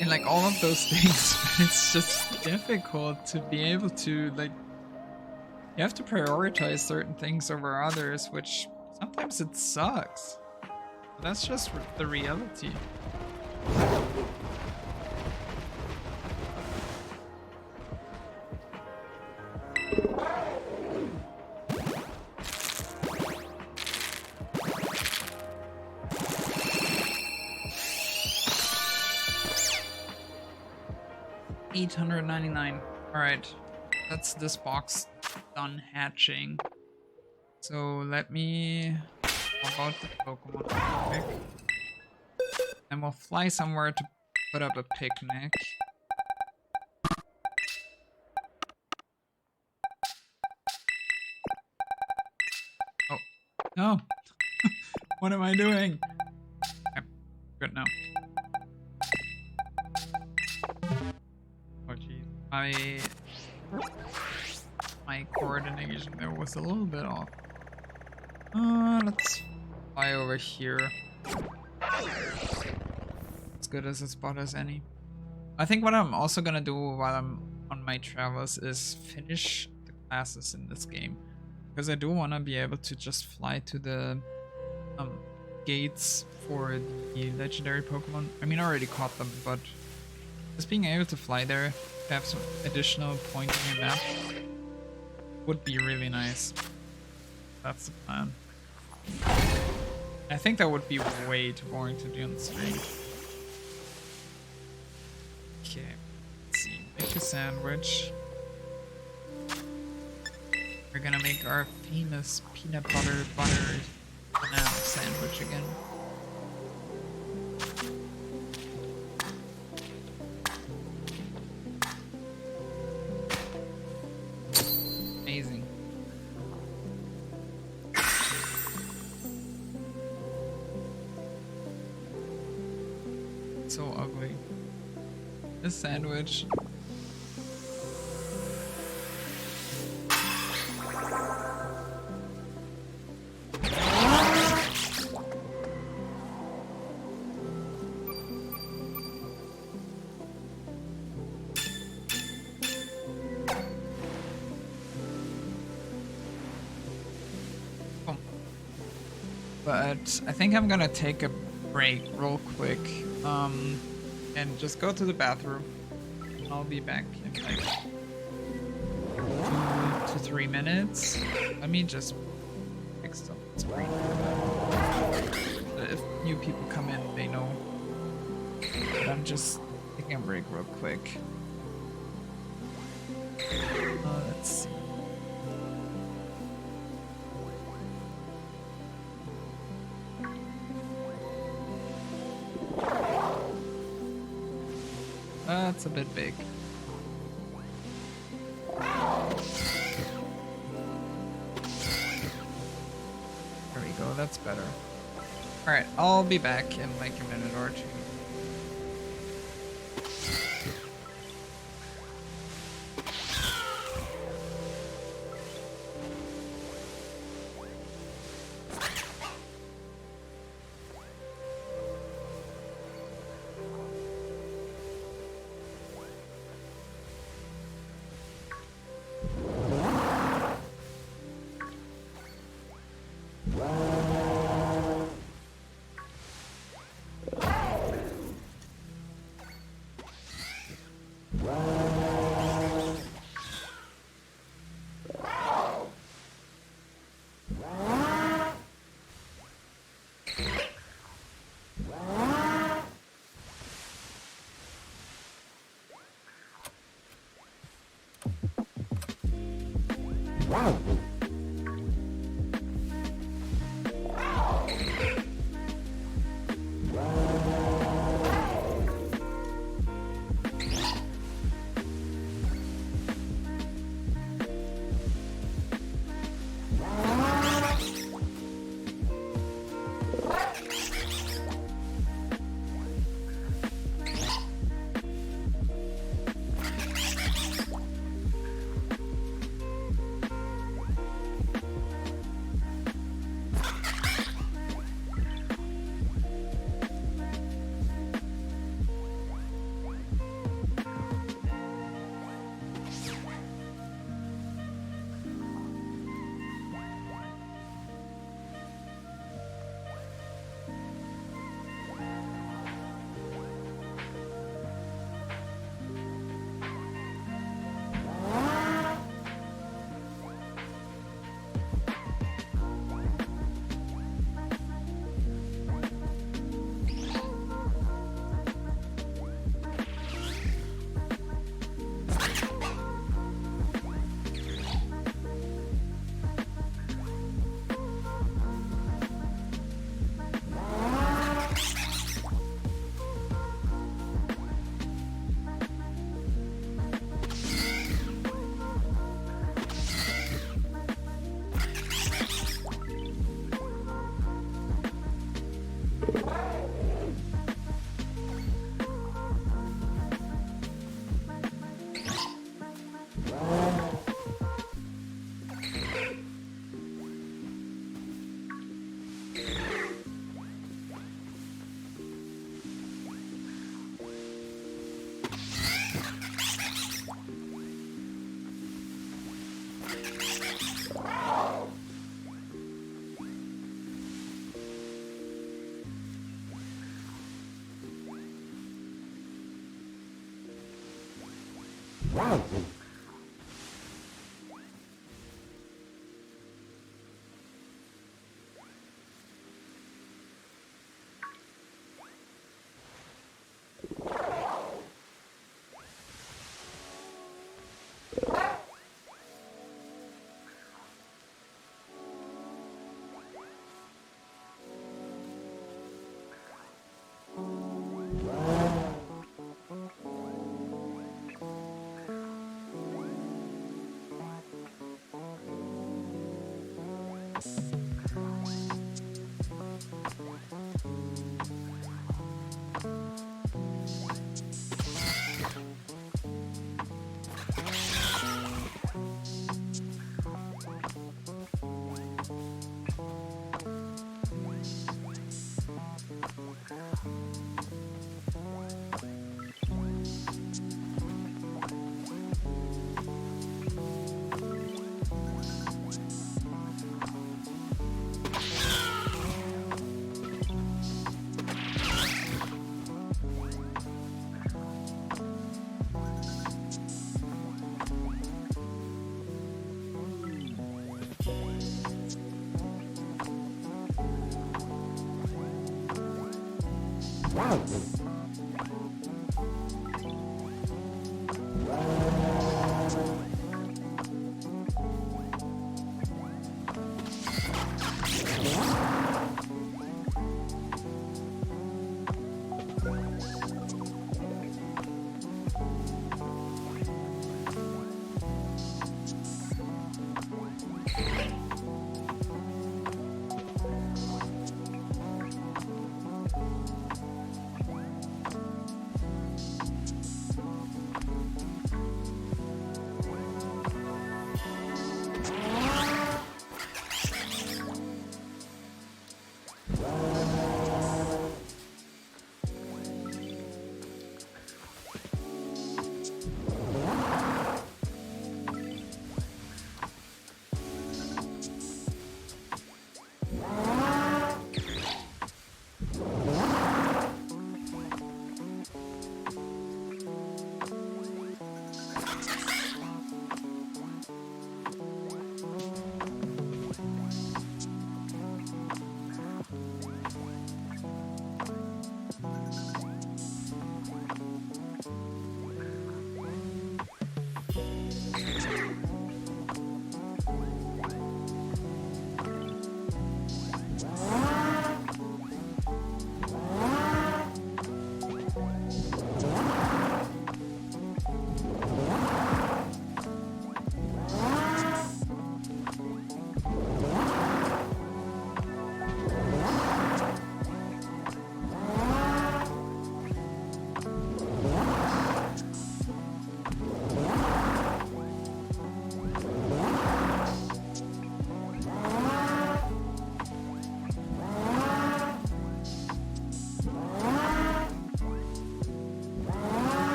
in like all of those things, but it's just difficult to be able to, like, you have to prioritize certain things over others, which sometimes it sucks. But that's just the reality. $899. Alright, that's this box done hatching. So let me about the Pokemon real quick. And we'll fly somewhere to put up a picnic. Oh, no. What am I doing? Okay, good now. Oh jeez, my coordination there was a little bit off. Let's fly over here. As good as a spot as any. I think what I'm also gonna do while I'm on my travels is finish the classes in this game. Because I do want to be able to just fly to the gates for the legendary Pokemon. I mean, I already caught them, but just being able to fly there, to have some additional point on your map, would be really nice. That's the plan. I think that would be way too boring to do on stream. Okay, let's see. Make a sandwich. We're gonna make our famous peanut butter banana sandwich again. Amazing. So ugly. This sandwich. But I think I'm gonna take a break real quick and just go to the bathroom. I'll be back in like 2 to 3 minutes. Let me just fix the screen. If new people come in, they know. But I'm just taking a break real quick. Let's see. That's a bit big. There we go, that's better. Alright, I'll be back in like a minute or two.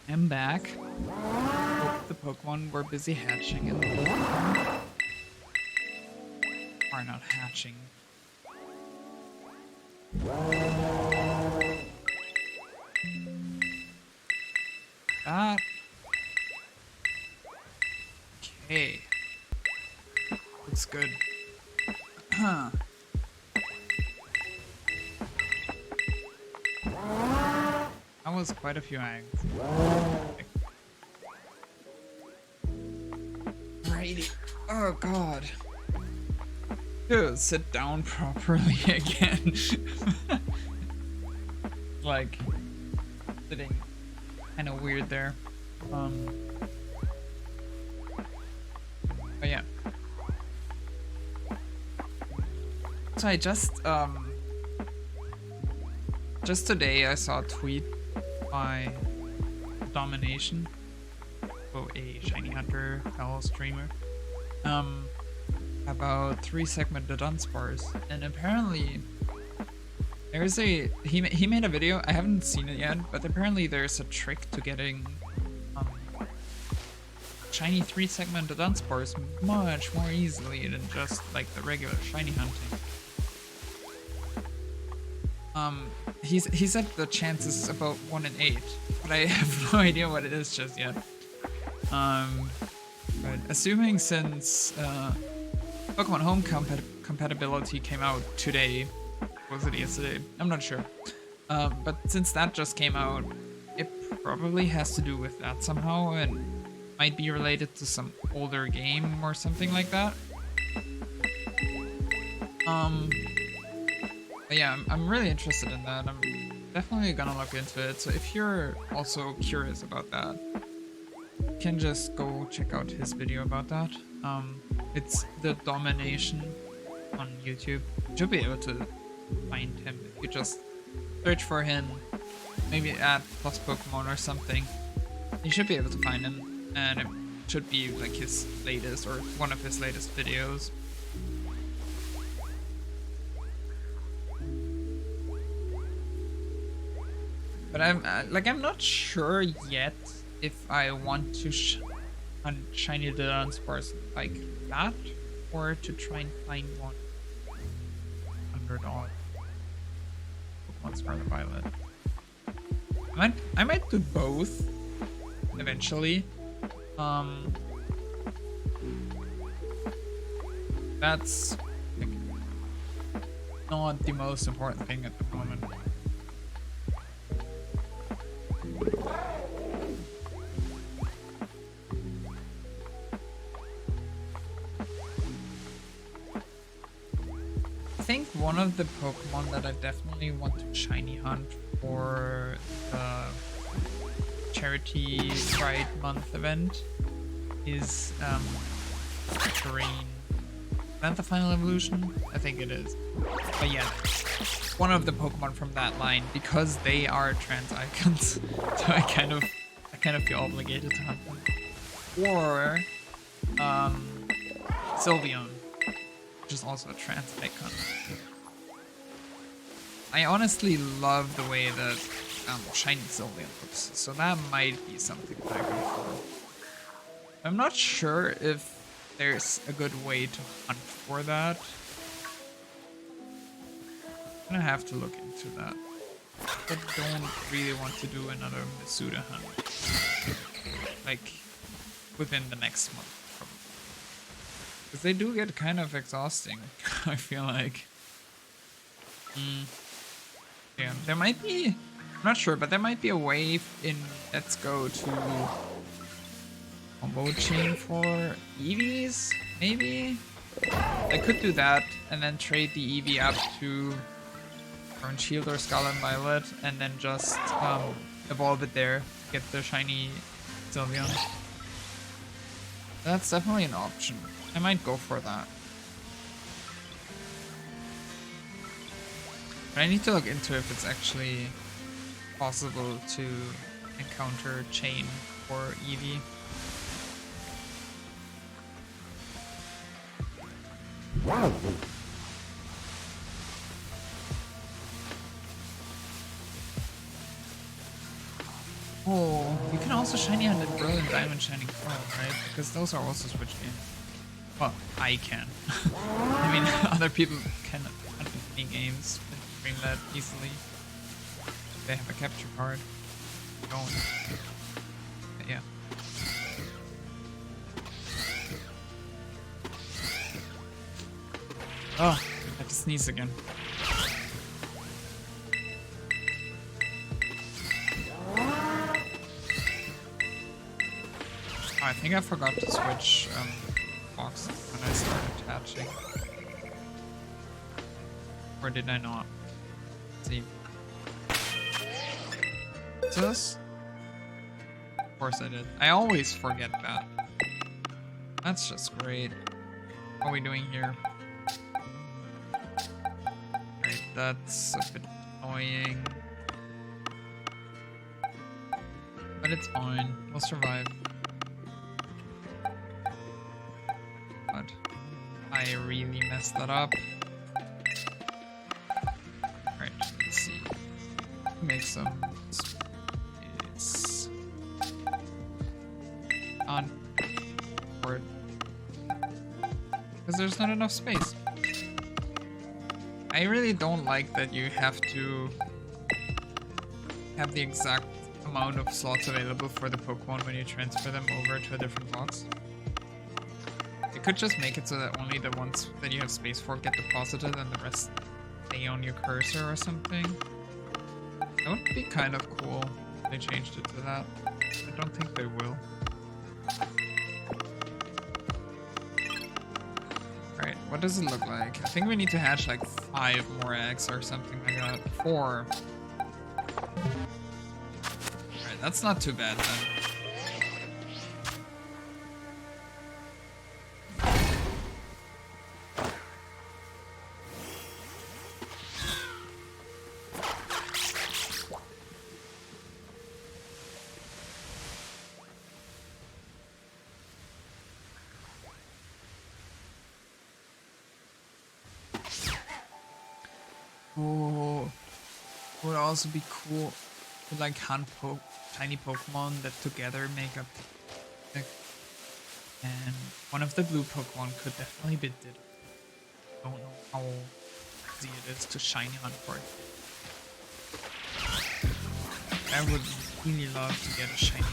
I'm back. Hope the Pokemon were busy hatching in the Pokemon. Are not hatching. That. Okay. Looks good. Huh. That was quite a few eggs. Righty. Oh god. Dude, sit down properly again. Like, sitting kind of weird there. But yeah. So I just today I saw a tweet by Domination, so a Shiny Hunter fellow streamer, about 3 segmented Dunsparce, and apparently There's he made a video. I haven't seen it yet, but apparently there's a trick to getting shiny 3-segmented Dunsparce much more easily than just like the regular shiny hunting. He said the chance is about 1 in 8, but I have no idea what it is just yet. But assuming since Pokemon Home compatibility came out today, was it yesterday? I'm not sure. But since that just came out, it probably has to do with that somehow, and might be related to some older game or something like that. But yeah, I'm really interested in that. I'm definitely gonna look into it. So if you're also curious about that, you can just go check out his video about that. It's The Domination on YouTube. You should be able to find him if you just search for him, maybe at Plus Pokemon or something. You should be able to find him, and it should be like his latest or one of his latest videos. But I'm not sure yet if I want to hunt shiny Dunsparce like that, or to try and find one $100 Pokemon Scarlet Violet. I might do both eventually. That's like, not the most important thing at the moment. I think one of the Pokemon that I definitely want to shiny hunt for the Charity Pride Month event is Terrain. Is that the final evolution? I think it is. But yeah, one of the Pokemon from that line, because they are trans icons, so I kind of feel obligated to hunt them. Or Sylveon, which is also a trans icon. I honestly love the way that shiny Sylveon looks, so that might be something that I go for. I'm not sure if there's a good way to hunt for that. I'm gonna have to look into that. I don't really want to do another Masuda hunt, like within the next month, probably. Because they do get kind of exhausting, I feel like. Yeah, there might be, I'm not sure, but there might be a way in Let's Go to combo chain for EVs, maybe? I could do that and then trade the EV up to Orange Shield or Scarlet Violet and then just evolve it there, get the shiny Sylveon. That's definitely an option. I might go for that. But I need to look into if it's actually possible to encounter chain for Eevee. Wow. Oh, you can also shiny hunt at Brilliant Diamond Shining Pearl, right? Because those are also Switch games. Well, I can. I mean, other people can hunt many games and bring that easily. They have a capture card going. But yeah. Oh, I have to sneeze again. Oh, I think I forgot to switch boxes when I started attaching. Or did I not? Let's see. What's this? Of course I did. I always forget that. That's just great. What are we doing here? Right, that's a bit annoying. But it's fine. We'll survive. But I really messed that up. Right, Make some space on board because there's not enough space. I really don't like that you have to have the exact amount of slots available for the Pokemon when you transfer them over to a different box. You could just make it so that only the ones that you have space for get deposited and the rest stay on your cursor or something. That would be kind of cool if they changed it to that. I don't think they will. Alright, what does it look like? I think we need to hatch like 5 more eggs or something like that. 4. Alright, that's not too bad then. Oh, it would also be cool to like hunt tiny Pokemon that together make up. And one of the blue Pokemon could definitely be Ditto. Don't know how easy it is to shiny hunt for it. I would really love to get a shiny.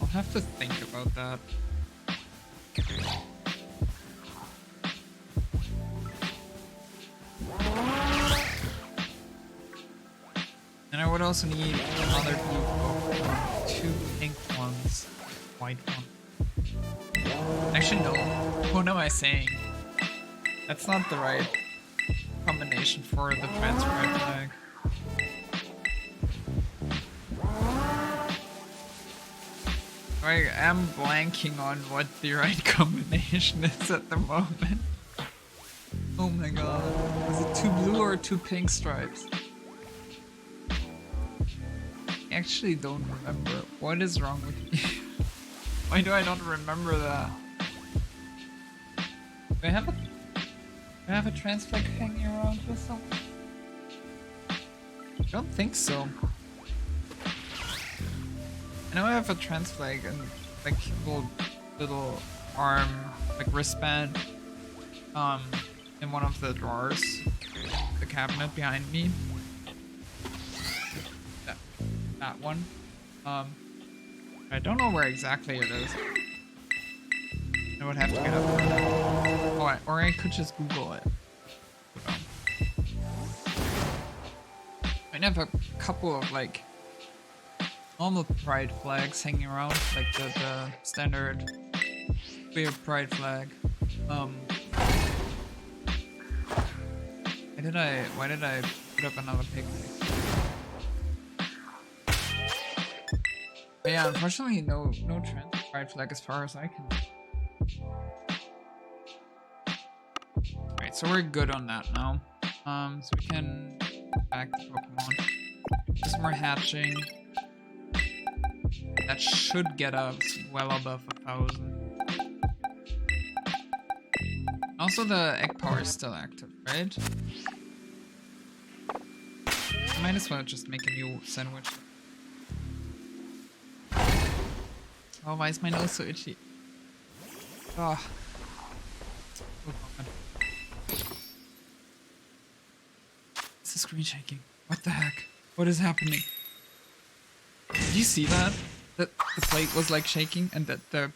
I'll have to think about that. And I would also need another blue Pokemon, 2 pink ones, white one. Actually no, what am I saying? That's not the right combination for the transfer flag. I am blanking on what the right combination is at the moment. Oh my god, is it 2 blue or 2 pink stripes? I actually don't remember. What is wrong with me? Why do I not remember that? Do I have a transflag hanging around or something? I don't think so. I know I have a transflag and like little arm, like wristband, in one of the drawers, the cabinet behind me. That one. I don't know where exactly it is. I would have to get up for that. Oh, or I could just Google it. I have a couple of like normal pride flags hanging around, like the standard clear pride flag. Why did I put up another picnic? But yeah, unfortunately no pride flag as far as I can. Right, so we're good on that now. So we can get back to Pokemon. Do some more hatching. That should get us well above 1,000. Also, the egg power is still active, right? I might as well just make a new sandwich. Oh, why is my nose so itchy? Oh. It's the screen shaking. What the heck? What is happening? Did you see that? That the plate was like shaking and that the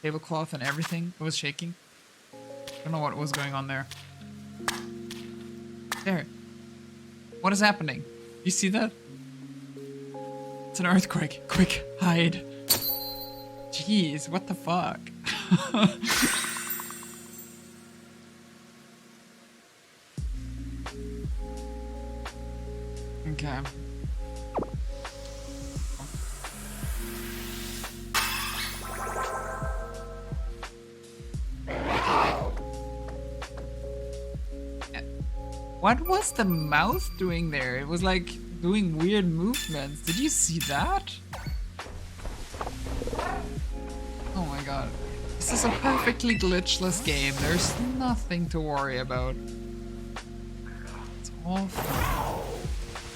tablecloth and everything was shaking? I don't know what was going on there. There. What is happening? You see that? It's an earthquake. Quick, hide. Jeez, what the fuck? Okay. What was the mouth doing there? It was like doing weird movements. Did you see that? Oh my god. This is a perfectly glitchless game. There's nothing to worry about. awful.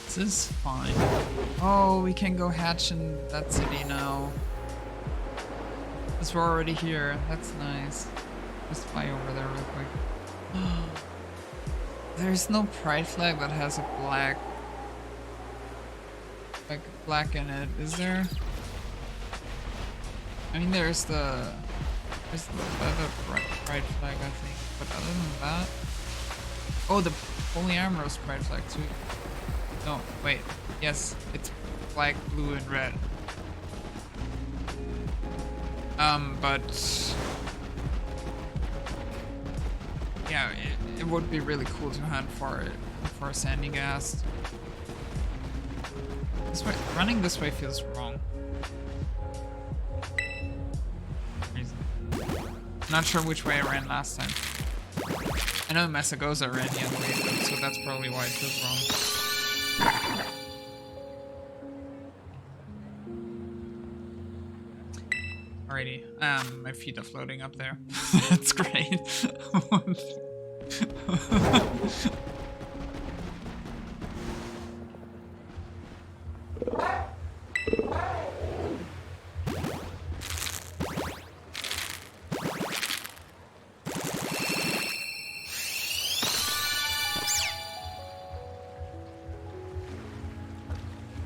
This is fine. Oh, we can go hatch in that city now. Because we're already here. That's nice. Just fly over there real quick. There's no pride flag that has a black, like black in it, is there? I mean, there's the other pride flag, I think. But other than that, oh, the polyamorous pride flag too. No, wait. Yes, it's black, blue, and red. But yeah, it would be really cool to hunt for sandy gas. This way, running this way feels wrong. I'm not sure which way I ran last time. I know Masuda ran the other way, though, so that's probably why it feels wrong. Alrighty, my feet are floating up there. That's great.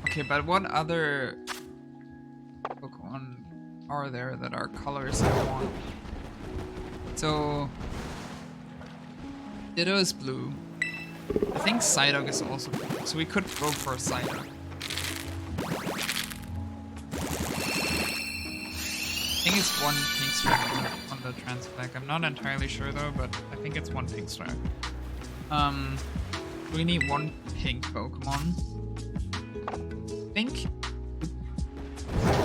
Okay, but what other Pokemon are there that are colors I want? So Ditto is blue. I think Psyduck is also blue, so we could go for Psyduck. I think it's one pink stripe on the trans flag. I'm not entirely sure though, but I think it's one pink stripe. We need one pink Pokemon. I think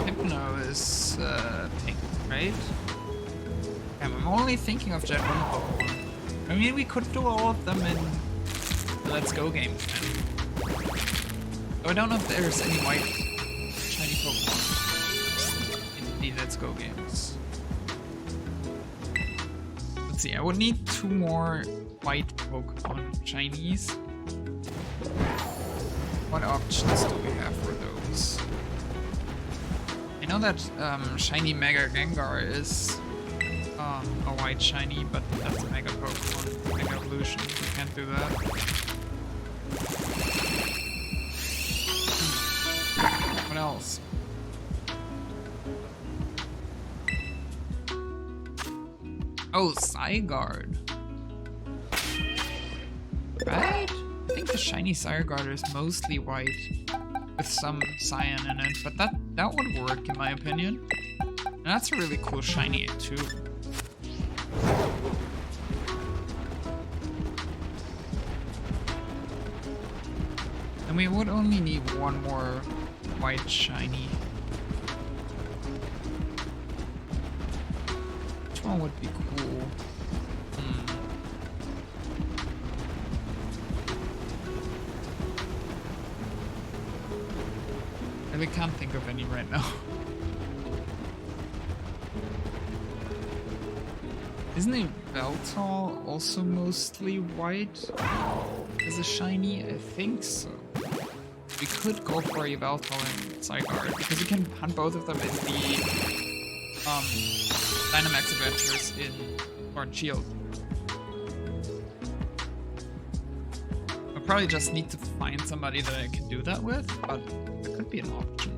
Hypno is pink, right? I'm only thinking of Gen 1 Pokemon. I mean, we could do all of them in the Let's Go games, man. So I don't know if there's any white shiny Pokemon in the Let's Go games. Let's see, I would need 2 more white Pokemon shinies. What options do we have for those? I know that shiny Mega Gengar is a white shiny, but that's a Mega Pokemon, Mega Evolution. We can't do that. What else? Oh, Zygarde. Right? I think the shiny Zygarde is mostly white with some cyan in it, but that would work in my opinion. And that's a really cool shiny too. And we would only need 1 more white shiny. Which one would be cool? I really can't think of any right now. Isn't it Veltal also mostly white as a shiny? I think so. We could go for a Veltal and Zygarde because you can hunt both of them in the Dynamax Adventures in Sword and Shield. I'll probably just need to find somebody that I can do that with, but it could be an option.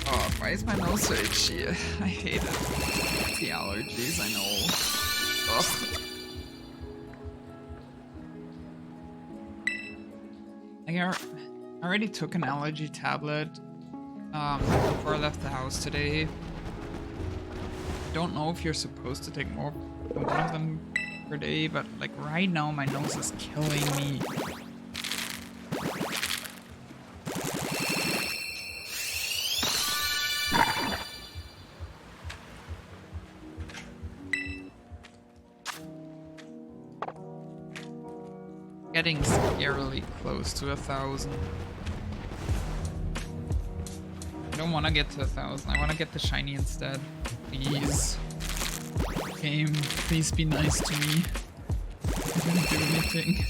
Oh, why is my nose so itchy? I hate it. It's the allergies, I know. Ugh. I already took an allergy tablet before I left the house today. I don't know if you're supposed to take more than 1 of them per day, but like right now my nose is killing me. Getting scarily close to 1,000. don't want to get to 1,000. I want to get the shiny instead. Please. Game, please be nice to me. I didn't do anything.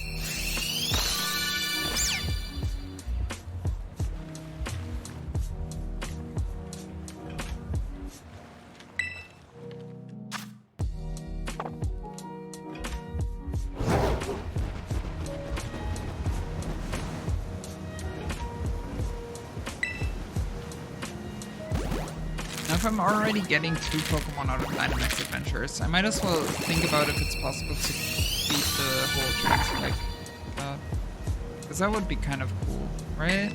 If I'm already getting 2 Pokemon out of Dynamax Adventures, I might as well think about if it's possible to beat the whole Transflag. Because that would be kind of cool, right?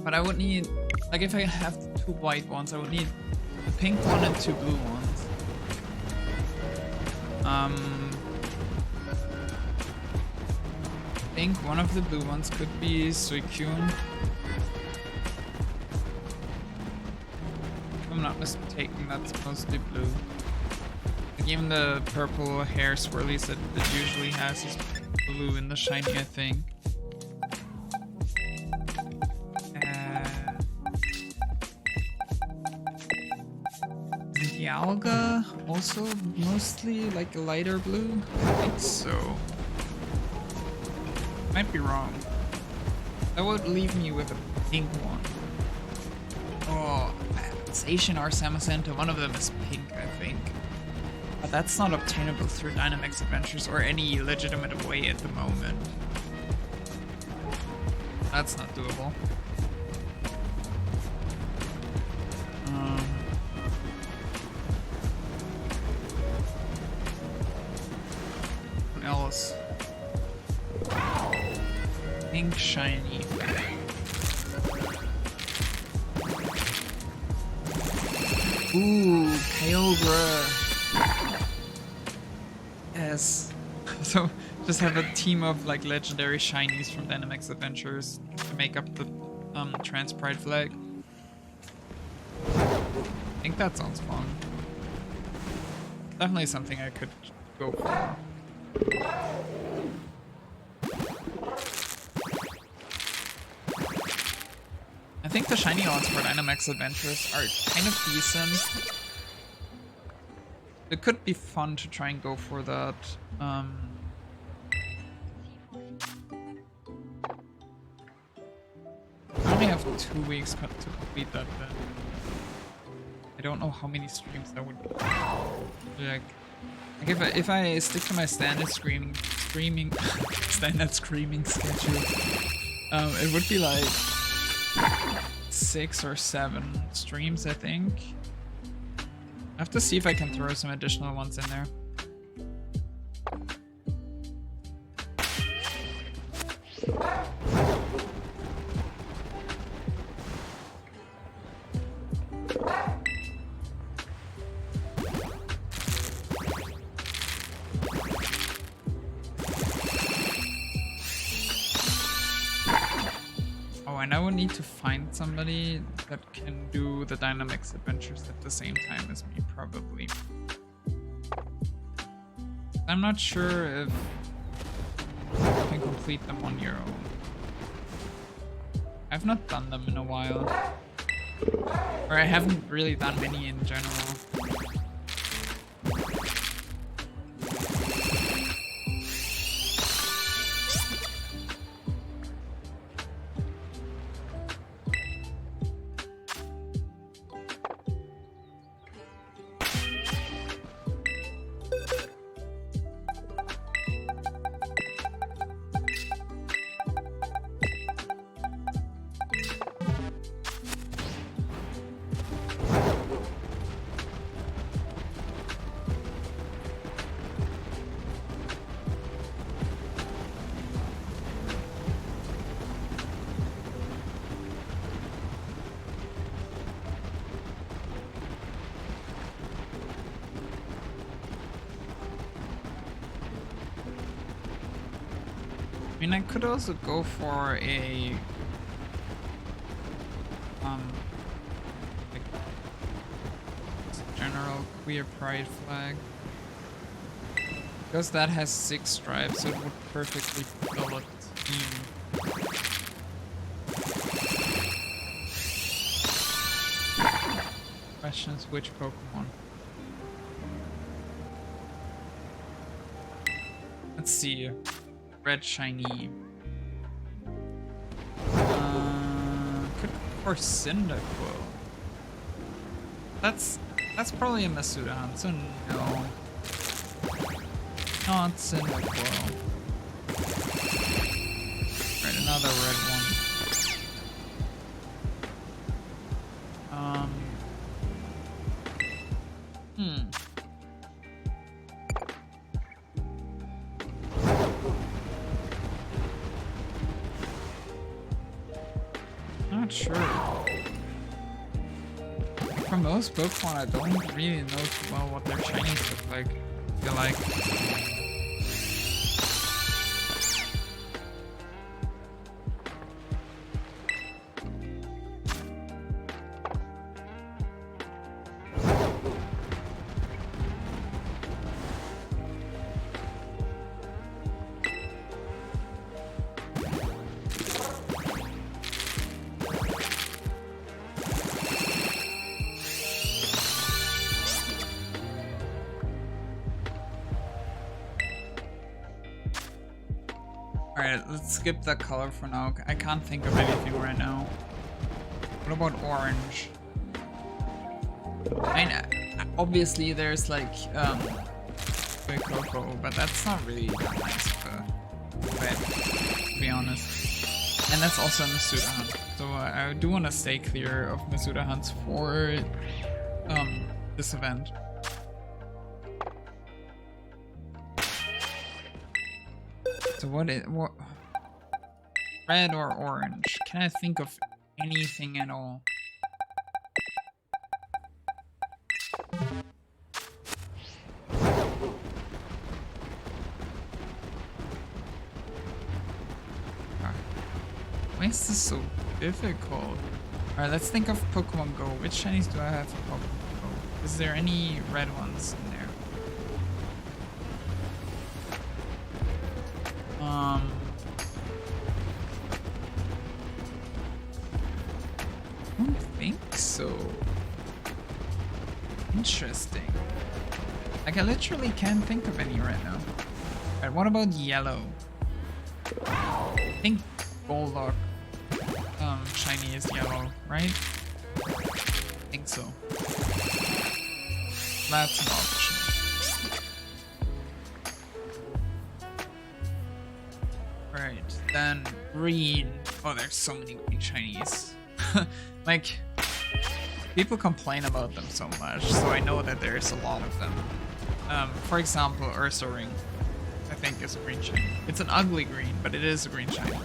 But I would need, like if I have 2 white ones, I would need a pink one and 2 blue ones. I think one of the blue ones could be Suicune. I'm not mistaken, that's mostly blue. Like even the purple hair swirlies that it usually has is blue in the shiny, I think. The Alga also mostly like a lighter blue? I think so. Might be wrong. That would leave me with a pink one. Oh, Zacian or Samacenta, one of them is pink, I think. But that's not obtainable through Dynamax Adventures or any legitimate way at the moment. That's not doable. What else? Pink shiny. Ooh, Kyogre. Yes. So just have a team of like legendary shinies from Dynamax Adventures to make up the Transpride flag. I think that sounds fun. Definitely something I could go for. I think the shiny odds for Dynamax Adventures are kind of decent. It could be fun to try and go for that. I only have 2 weeks to complete that then. I don't know how many streams that would be. Like if I stick to my standard screaming schedule, it would be like 6 or 7 streams, I think. I have to see if I can throw some additional ones in there. And I would need to find somebody that can do the Dynamax Adventures at the same time as me, probably. I'm not sure if you can complete them on your own. I've not done them in a while. Or I haven't really done many in general. I mean, I could also go for a like general queer pride flag, because that has 6 stripes, so it would perfectly fill a team. Question is which Pokemon? Let's see. Red shiny. Could go for Cyndaquil. That's probably a Masuda hunt, so no. Not Cyndaquil. Right, another red one. Not sure. For most Pokemon, I don't really know too well what their shinies look like. I feel like. Alright, let's skip that color for now. I can't think of anything right now. What about orange? I mean, obviously there's like, Big Cocoa, but that's not really that nice of a bet, to be honest. And that's also a Masuda hunt. So I do want to stay clear of Masuda hunts for, this event. So what red or orange? Can I think of anything at all? Why is this so difficult? Alright, let's think of Pokemon Go. Which shinies do I have for Pokemon Go? Is there any red ones in there? I don't think so. Interesting. Like, I literally can't think of any right now. Alright, what about yellow? I think Golduck shiny is yellow, right? I think so. That's an option. Right, then green. Oh, there's so many green shinies. Like, people complain about them so much, so I know that there's a lot of them. For example, Ursaring, I think is a green shiny. It's an ugly green, but it is a green shiny.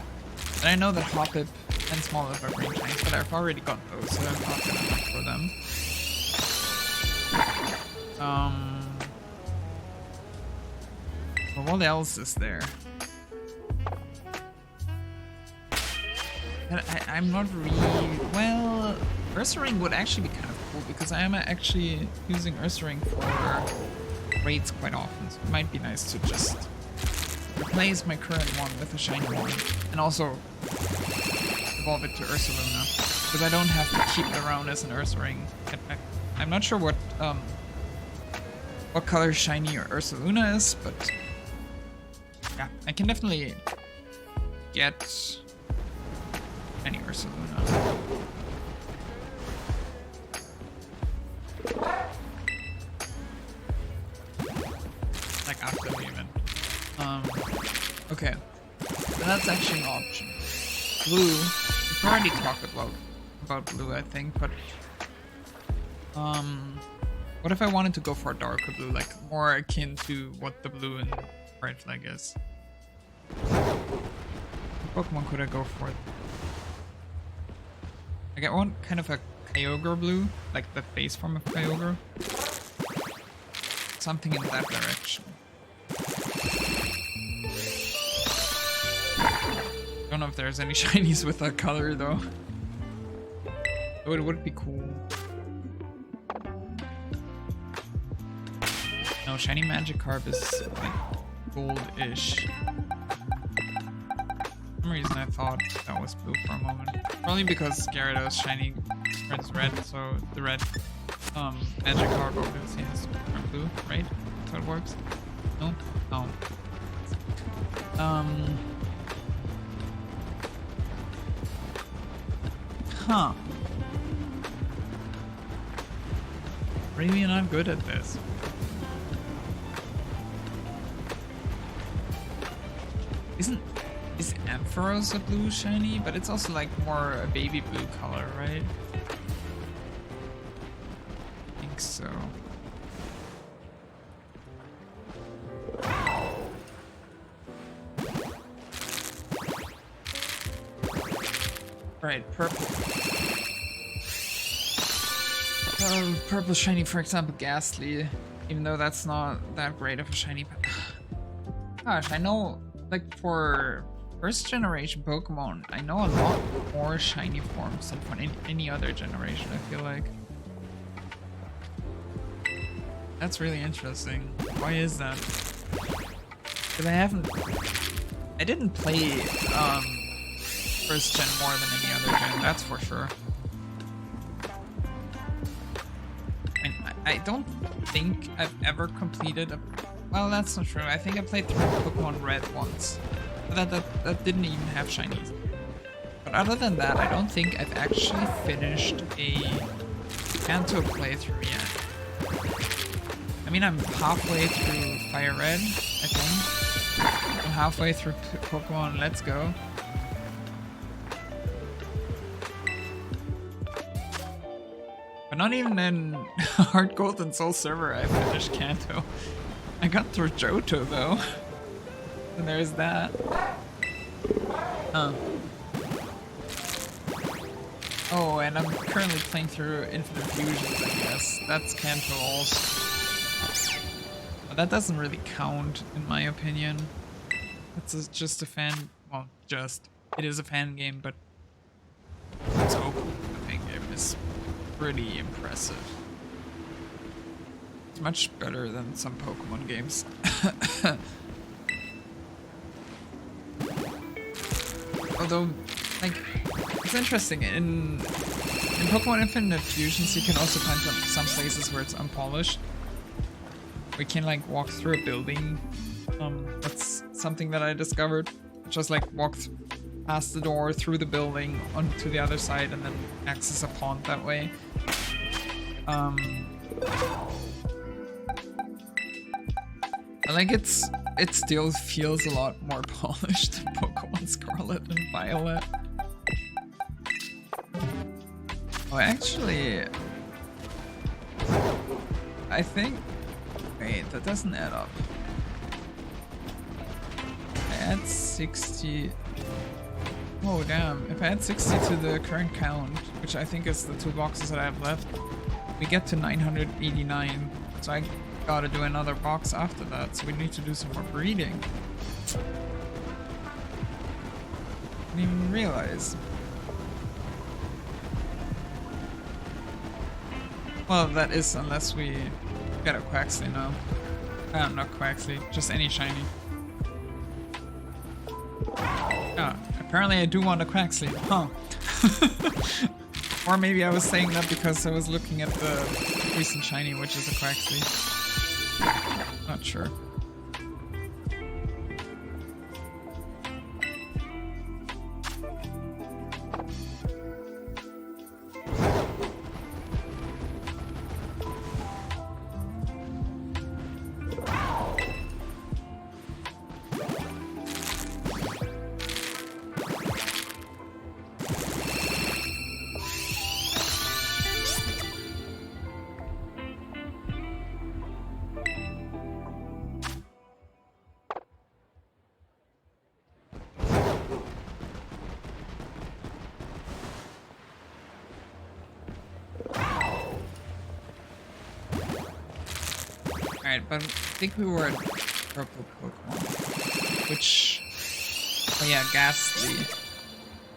And I know that Hoppip and Smoliv are green shinies, but I've already got those, so I'm not gonna look for them. Well, what else is there? I'm not really... Well, Ursaring would actually be kind of cool, because I am actually using Ursaring for raids quite often, so it might be nice to just replace my current one with a shiny one, and also evolve it to Ursaluna, because I don't have to keep it around as an Ursaring. I'm not sure what color shiny Ursaluna is, but yeah, I can definitely get any Ursaluna. Like after the event. Okay. So that's actually an option. Blue. We've already talked about blue, I think, but what if I wanted to go for a darker blue, like more akin to what the blue in Red Flag is? What Pokemon could I go for? Like, I want kind of a Kyogre blue, like the base form of Kyogre. Something in that direction. Don't know if there's any shinies with that color though. Oh, it would be cool. No, shiny Magikarp is like gold-ish. For some reason I thought that was blue for a moment. Probably because Gyarados shiny turns red, so the red magic card obviously has to turn blue, right? That's how it works. No? Oh. Huh. Really not good at this. Is Ampharos a blue shiny? But it's also like more a baby blue color, right? I think so. Right, purple. Purple shiny, for example, Ghastly. Even though that's not that great of a shiny. Gosh, I know, like, for first generation Pokemon, I know a lot more shiny forms than for any other generation, I feel like. That's really interesting. Why is that? Because I didn't play first gen more than any other gen, that's for sure. I don't think I've ever completed a... Well, that's not true. I think I played through Pokemon Red once. But that didn't even have shinies. But other than that, I don't think I've actually finished a Kanto playthrough yet. I mean, I'm halfway through Fire Red, I think. I'm halfway through Pokemon Let's Go. But not even in Heart Gold and Soul Silver I finished Kanto. I got through Johto though. And there's that. Huh. Oh, and I'm currently playing through Infinite Fusions, I guess. That's Kanto also. But that doesn't really count, in my opinion. It's just a fan... Well, it is a fan game, but... Let's hope the fan game is pretty impressive. It's much better than some Pokemon games. Although, like, it's interesting, in Pokemon Infinite Fusions you can also find some places where it's unpolished. We can like walk through a building. That's something that I discovered. Just like walk past the door, through the building, onto the other side, and then access a pond that way. I like it still feels a lot more polished than Pokemon Scarlet and Violet. Oh, actually, I think... Wait, that doesn't add up. I add 60... Oh damn, if I add 60 to the current count, which I think is the 2 boxes that I have left, we get to 989. So I gotta do another box after that, so we need to do some more breeding. Didn't even realize. Well, that is unless we get a Quaxley now. Not Quaxley, just any shiny. Ah, apparently I do want a Quaxley, huh? Or maybe I was saying that because I was looking at the recent shiny, which is a Quaxley. Not sure. Alright, but I think we were at purple Pokemon. Which... Oh yeah, Ghastly.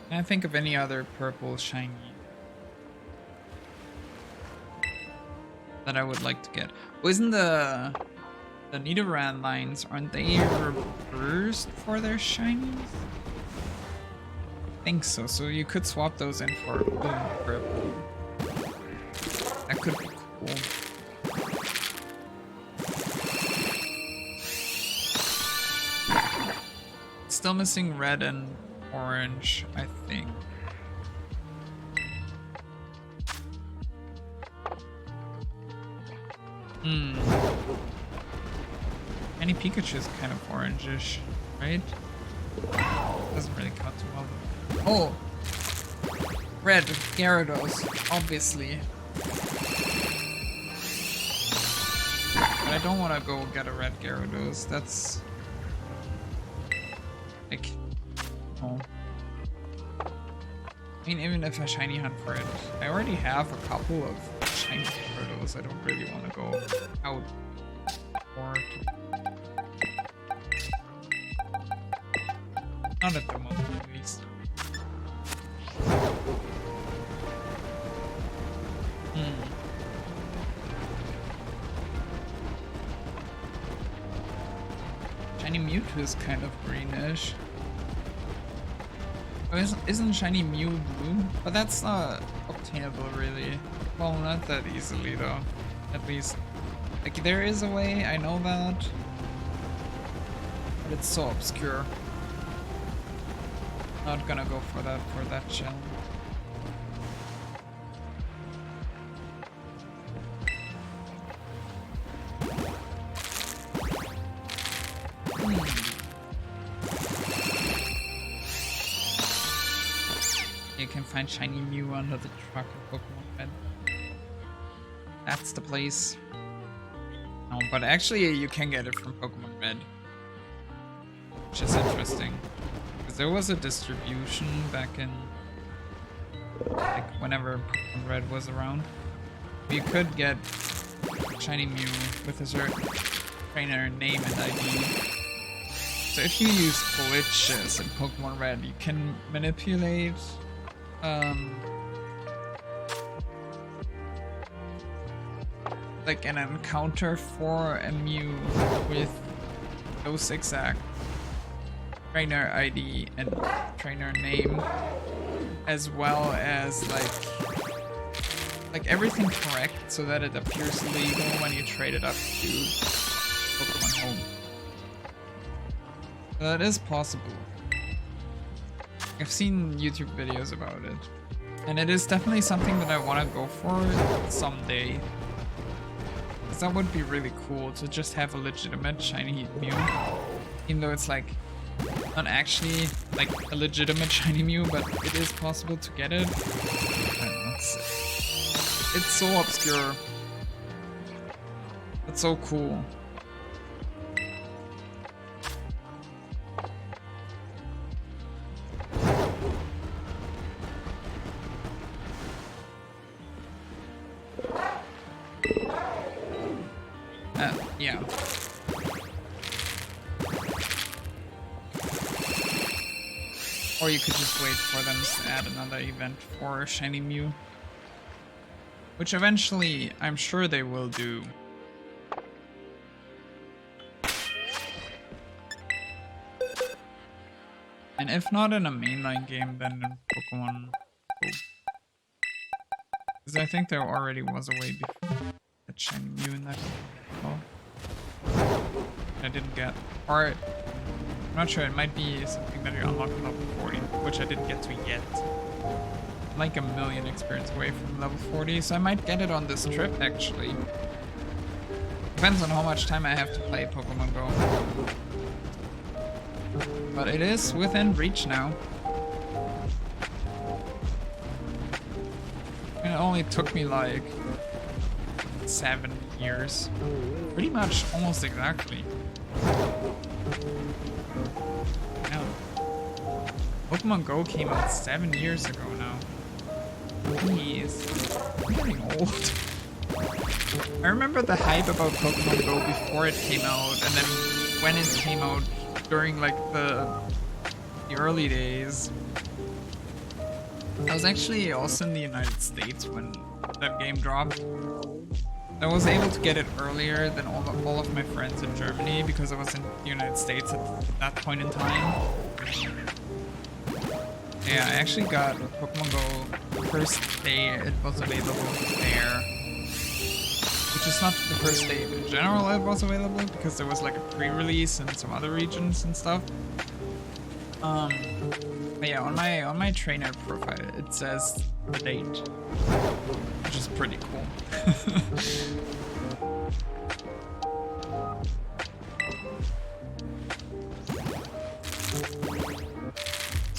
Can I think of any other purple shiny that I would like to get? Well, isn't the Nidoran lines, aren't they reversed for their shinies? I think so, so you could swap those in for blue and purple. That could be cool. still missing red and orange, I think. Any Pikachu is kind of orangish, right? Doesn't really count too well. Oh! Red Gyarados, obviously. But I don't want to go get a red Gyarados. That's like, no. I mean, even if I shiny hunt for it, I already have a couple of shiny Gyarados. I don't really want to go out for. Not at the moment, at least. Shiny Mewtwo is kind of greenish. Oh, isn't Shiny Mew blue? But that's not obtainable, really. Well, not that easily, though. At least. Like, there is a way, I know that. But it's so obscure. Not gonna go for that challenge. You can find shiny Mew under the truck in Pokemon Red. That's the place. No, but actually you can get it from Pokemon Red. Which is interesting. Because there was a distribution back in, like, whenever Pokemon Red was around. You could get shiny Mew with a certain trainer name and ID. So if you use glitches in Pokemon Red, you can manipulate like an encounter for a Mew with those exact trainer ID and trainer name, as well as like everything correct so that it appears legal when you trade it up to Pokemon Home. So that is possible. I've seen YouTube videos about it, and it is definitely something that I want to go for someday. Because that would be really cool to just have a legitimate shiny Mew, even though it's like not actually like a legitimate shiny Mew, but it is possible to get it. I don't know, it's so obscure. It's so cool. Yeah. Or you could just wait for them to add another event for shiny Mew. Which eventually, I'm sure they will do. And if not in a mainline game, then in Pokemon Go. Because I think there already was a way before that shiny Mew in that game. I didn't get. Or, I'm not sure, it might be something that you unlock in level 40, which I didn't get to yet. I'm like a million experience away from level 40, so I might get it on this trip, actually. Depends on how much time I have to play Pokemon Go. But it is within reach now. It only took me like 7 years. Pretty much, almost exactly. Yeah. Pokemon Go came out 7 years ago now. Jeez. I'm getting old. I remember the hype about Pokemon Go before it came out, and then when it came out during like the early days. I was actually also in the United States when that game dropped. I was able to get it earlier than all of my friends in Germany because I was in the United States at that point in time. Yeah, I actually got Pokemon Go the first day it was available there. Which is not the first day in general it was available, because there was like a pre-release in some other regions and stuff. But yeah, on my trainer profile it says the date, which is pretty cool.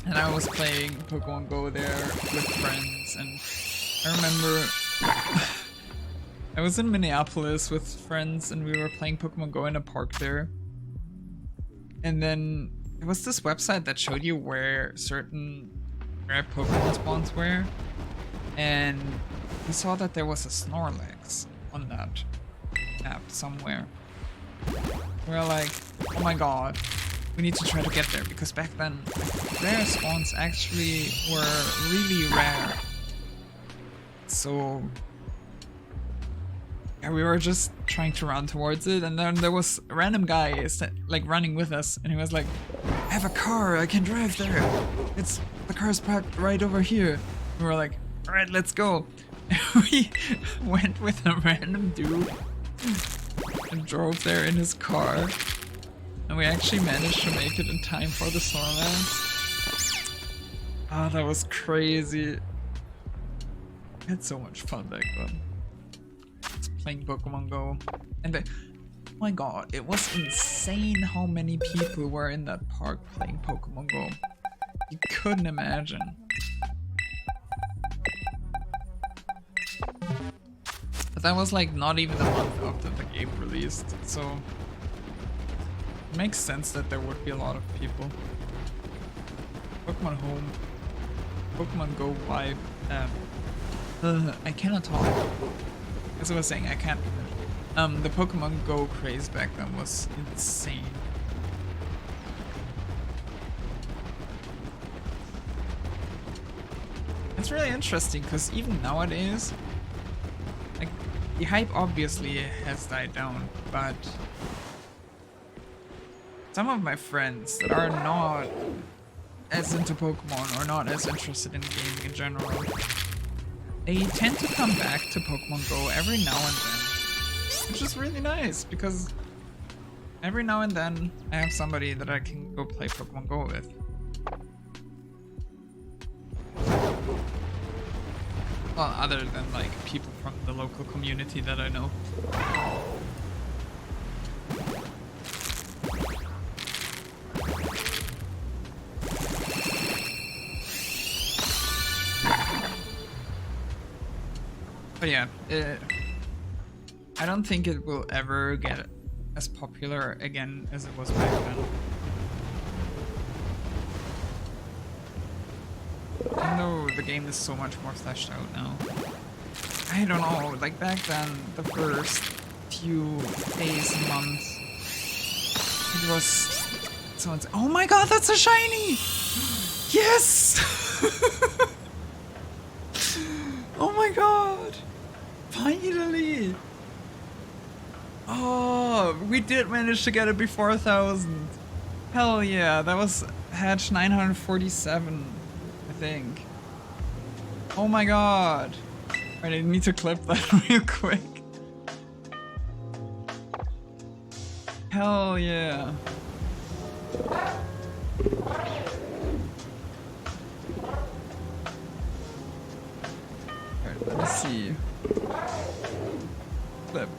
And I was playing Pokemon Go there with friends, and I remember I was in Minneapolis with friends and we were playing Pokemon Go in a park there. And then there was this website that showed you where certain rare Pokemon spawns were. And we saw that there was a Snorlax on that app somewhere. We were like, oh my god, we need to try to get there, because back then rare spawns actually were really rare. So yeah, we were just trying to run towards it, and then there was a random guy like running with us, and he was like, I have a car, I can drive there. The car's parked right over here. We were like, alright, let's go. And we went with a random dude and drove there in his car. And we actually managed to make it in time for the Snorlax. Ah, that was crazy. I had so much fun back then. Just playing Pokemon Go. And oh my god, it was insane how many people were in that park playing Pokemon Go. You couldn't imagine. But that was like not even a month after the game released, so it makes sense that there would be a lot of people. Pokemon Home, Pokemon Go vibe. I cannot talk. As I was saying, I can't. The Pokemon Go craze back then was insane. It's really interesting because even nowadays, like, the hype obviously has died down, but some of my friends that are not as into Pokemon or not as interested in gaming in general, they tend to come back to Pokemon Go every now and then, which is really nice because every now and then I have somebody that I can go play Pokemon Go with. Well, other than like people from the local community that I know. But yeah, I don't think it will ever get as popular again as it was back then. I know the game is so much more fleshed out now. I don't know, like back then, the first few days and months, it was so oh my god, that's a shiny! Yes! Oh my god! Finally! Oh, we did manage to get it before 1,000. Hell yeah, that was hatch 947. I think. Oh my god. Alright, I need to clip that real quick. Hell yeah. Alright, let me see. Clip.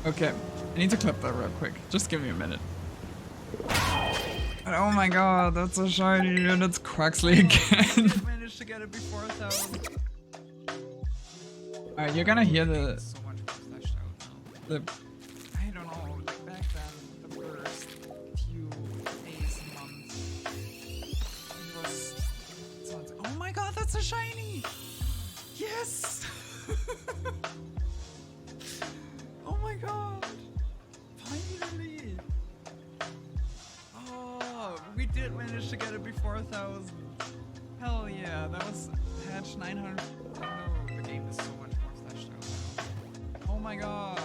Okay, I need to clip that real quick. Just give me a minute. But oh my god, that's a shiny and it's Quaxley again. I managed to get it before 1,000. Alright, you're gonna hear the so much more fleshed out now. I don't know, like back then, the first few days and months, it was so oh my god, that's a shiny! Yes! Oh my god! Finally! Oh, we did manage to get it before 1,000. Hell yeah, that was hatch 900. Oh no, the game is so much more fleshed out now. Oh my god.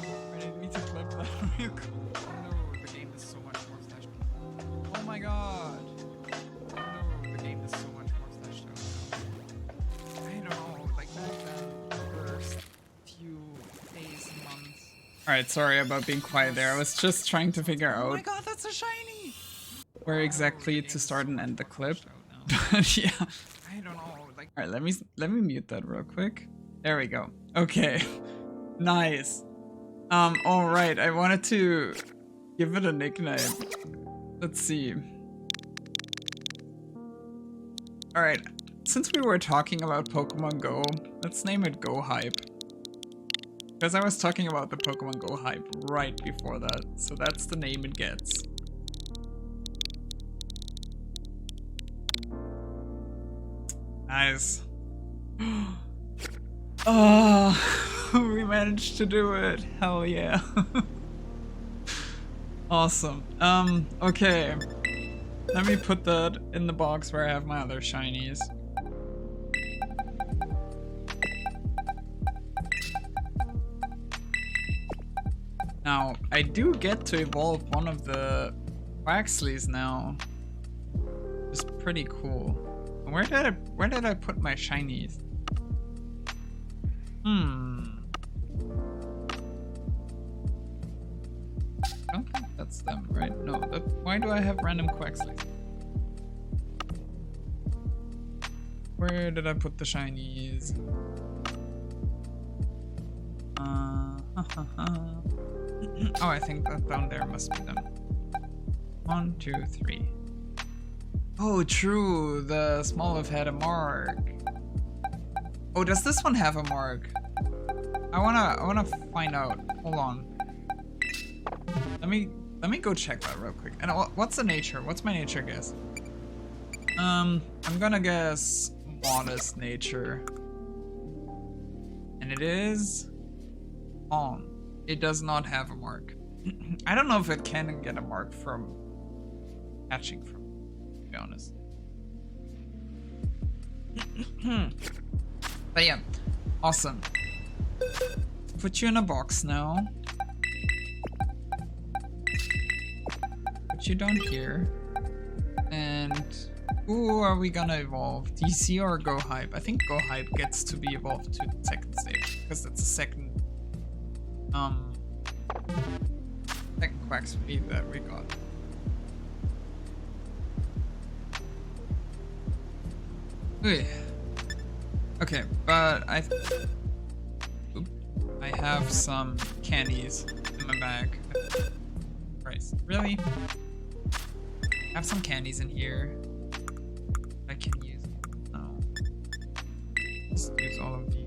Wait, I need to clip that real quick. Oh no, the game is so much more fleshed out. Oh my god. Oh no, the game is so much more fleshed out now. I don't know, like back then, the first few days and months. Alright, sorry about being quiet there. I was just trying to figure out. Oh my god, that's a shiny! where exactly to start and end the clip. But yeah. I don't know. Like, all right, let me mute that real quick. There we go. Okay. Nice. All right. I wanted to give it a nickname. Let's see. All right. Since we were talking about Pokemon Go, let's name it Go Hype. Because I was talking about the Pokemon Go hype right before that, so that's the name it gets. Nice. Oh, we managed to do it. Hell yeah. Awesome. Okay. Let me put that in the box where I have my other shinies. Now, I do get to evolve one of the Quaxleys now. It's pretty cool. Where did I put my shinies? I don't think that's them, right? No, why do I have random Quaxleys? Where did I put the shinies? Oh, I think that down there must be them. 1, 2, 3. Oh, true. The Smoliv had a mark. Oh, does this one have a mark? I wanna find out. Hold on. Let me go check that real quick. And what's the nature? What's my nature guess? I'm gonna guess modest nature. And it is on. It does not have a mark. I don't know if it can get a mark from catching from, to be honest. But yeah, awesome. Put you in a box now. Put you down here. And who are we gonna evolve? DC or Go Hype? I think Go Hype gets to be evolved to the second stage because that's the second Quack speed that we got. Okay, but I have some candies in my bag. Christ, really? I have some candies in here. I can use. No. Just use all of these.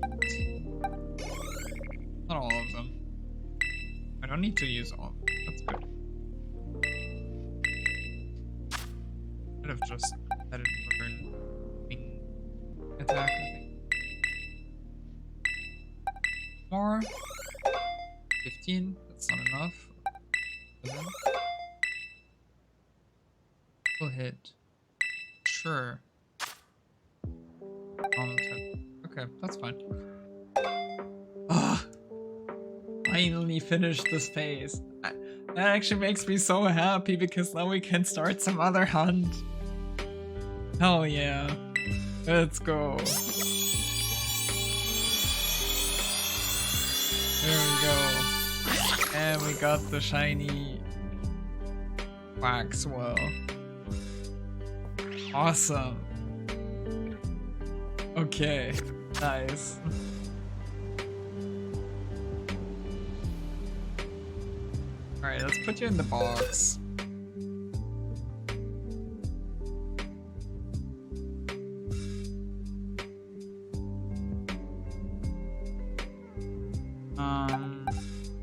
Not all of them. I don't need to use all of them. That's good. Could have just let it burn wing attack, I think. More. 15. That's not enough. 11. Full hit. Sure. 10. Okay, that's fine. Finally finished this phase. That actually makes me so happy because now we can start some other hunt. Hell yeah. Let's go. There we go. And we got the shiny Waxwell. Awesome. Okay, nice. Alright, let's put you in the box.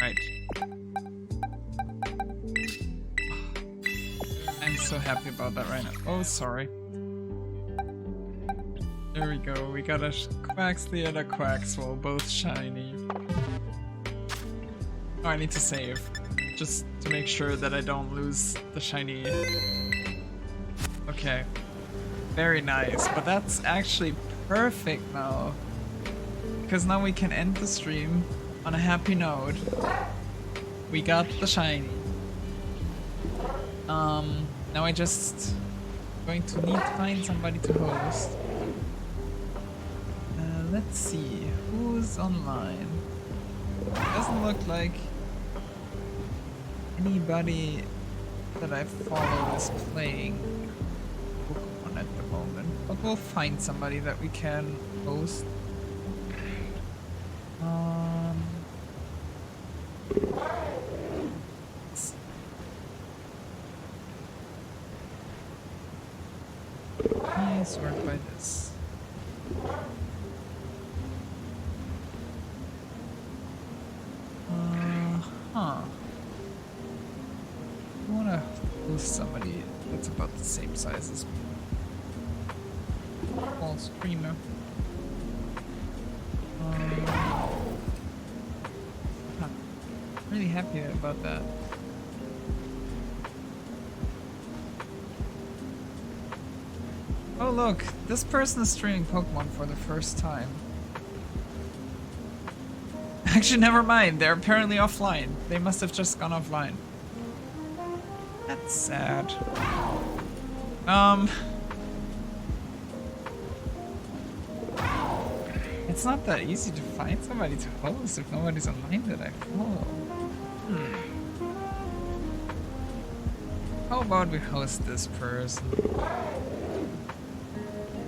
Right. I'm so happy about that right now. Oh, sorry. There we go, we got a Quaxley and a Quaxwell, both shiny. Oh, I need to save. Just to make sure that I don't lose the shiny. Okay. Very nice, but that's actually perfect now. Because now we can end the stream on a happy note. We got the shiny. Now I just going to need to find somebody to host. Let's see, who's online? Doesn't look like anybody that I follow is playing Pokemon at the moment, but we'll find somebody that we can host. Let's sort by this. Huh. I want to host somebody that's about the same size as me. Small streamer. Really happy about that. Oh look, this person is streaming Pokemon for the first time. Actually, never mind. They're apparently offline. They must have just gone offline. That's sad. It's not that easy to find somebody to host if nobody's online that I follow. How about we host this person?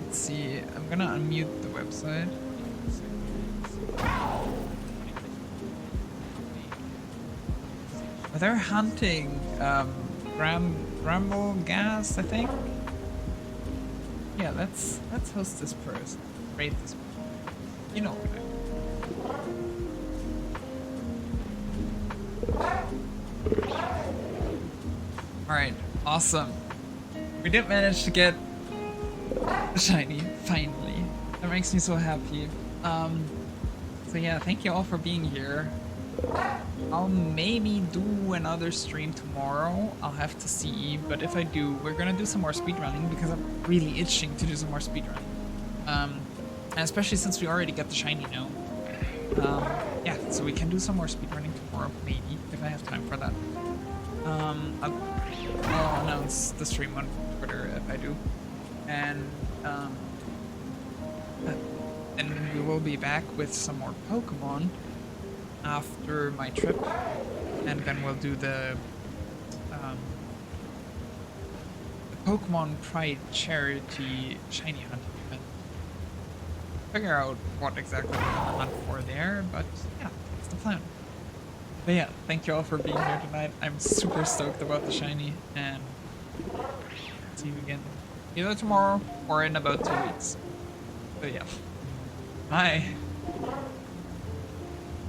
Let's see. I'm gonna unmute the website. They're hunting Bramble Gas, I think. Yeah, let's host this person. Rate this person. You know what I mean. Alright, awesome. We did manage to get the shiny, finally. That makes me so happy. So yeah, thank you all for being here. I'll maybe do another stream tomorrow. I'll have to see, but if I do, we're gonna do some more speedrunning because I'm really itching to do some more speedrunning. And especially since we already got the shiny now. Yeah, so we can do some more speedrunning tomorrow, maybe, if I have time for that. I'll announce the stream on Twitter if I do. And then we will be back with some more Pokemon after my trip, and then we'll do the Pokemon Pride charity shiny hunting event. Figure out what exactly we're gonna hunt for there, but yeah, that's the plan. But yeah, thank you all for being here tonight. I'm super stoked about the shiny, and see you again either tomorrow or in about 2 weeks. But yeah, bye.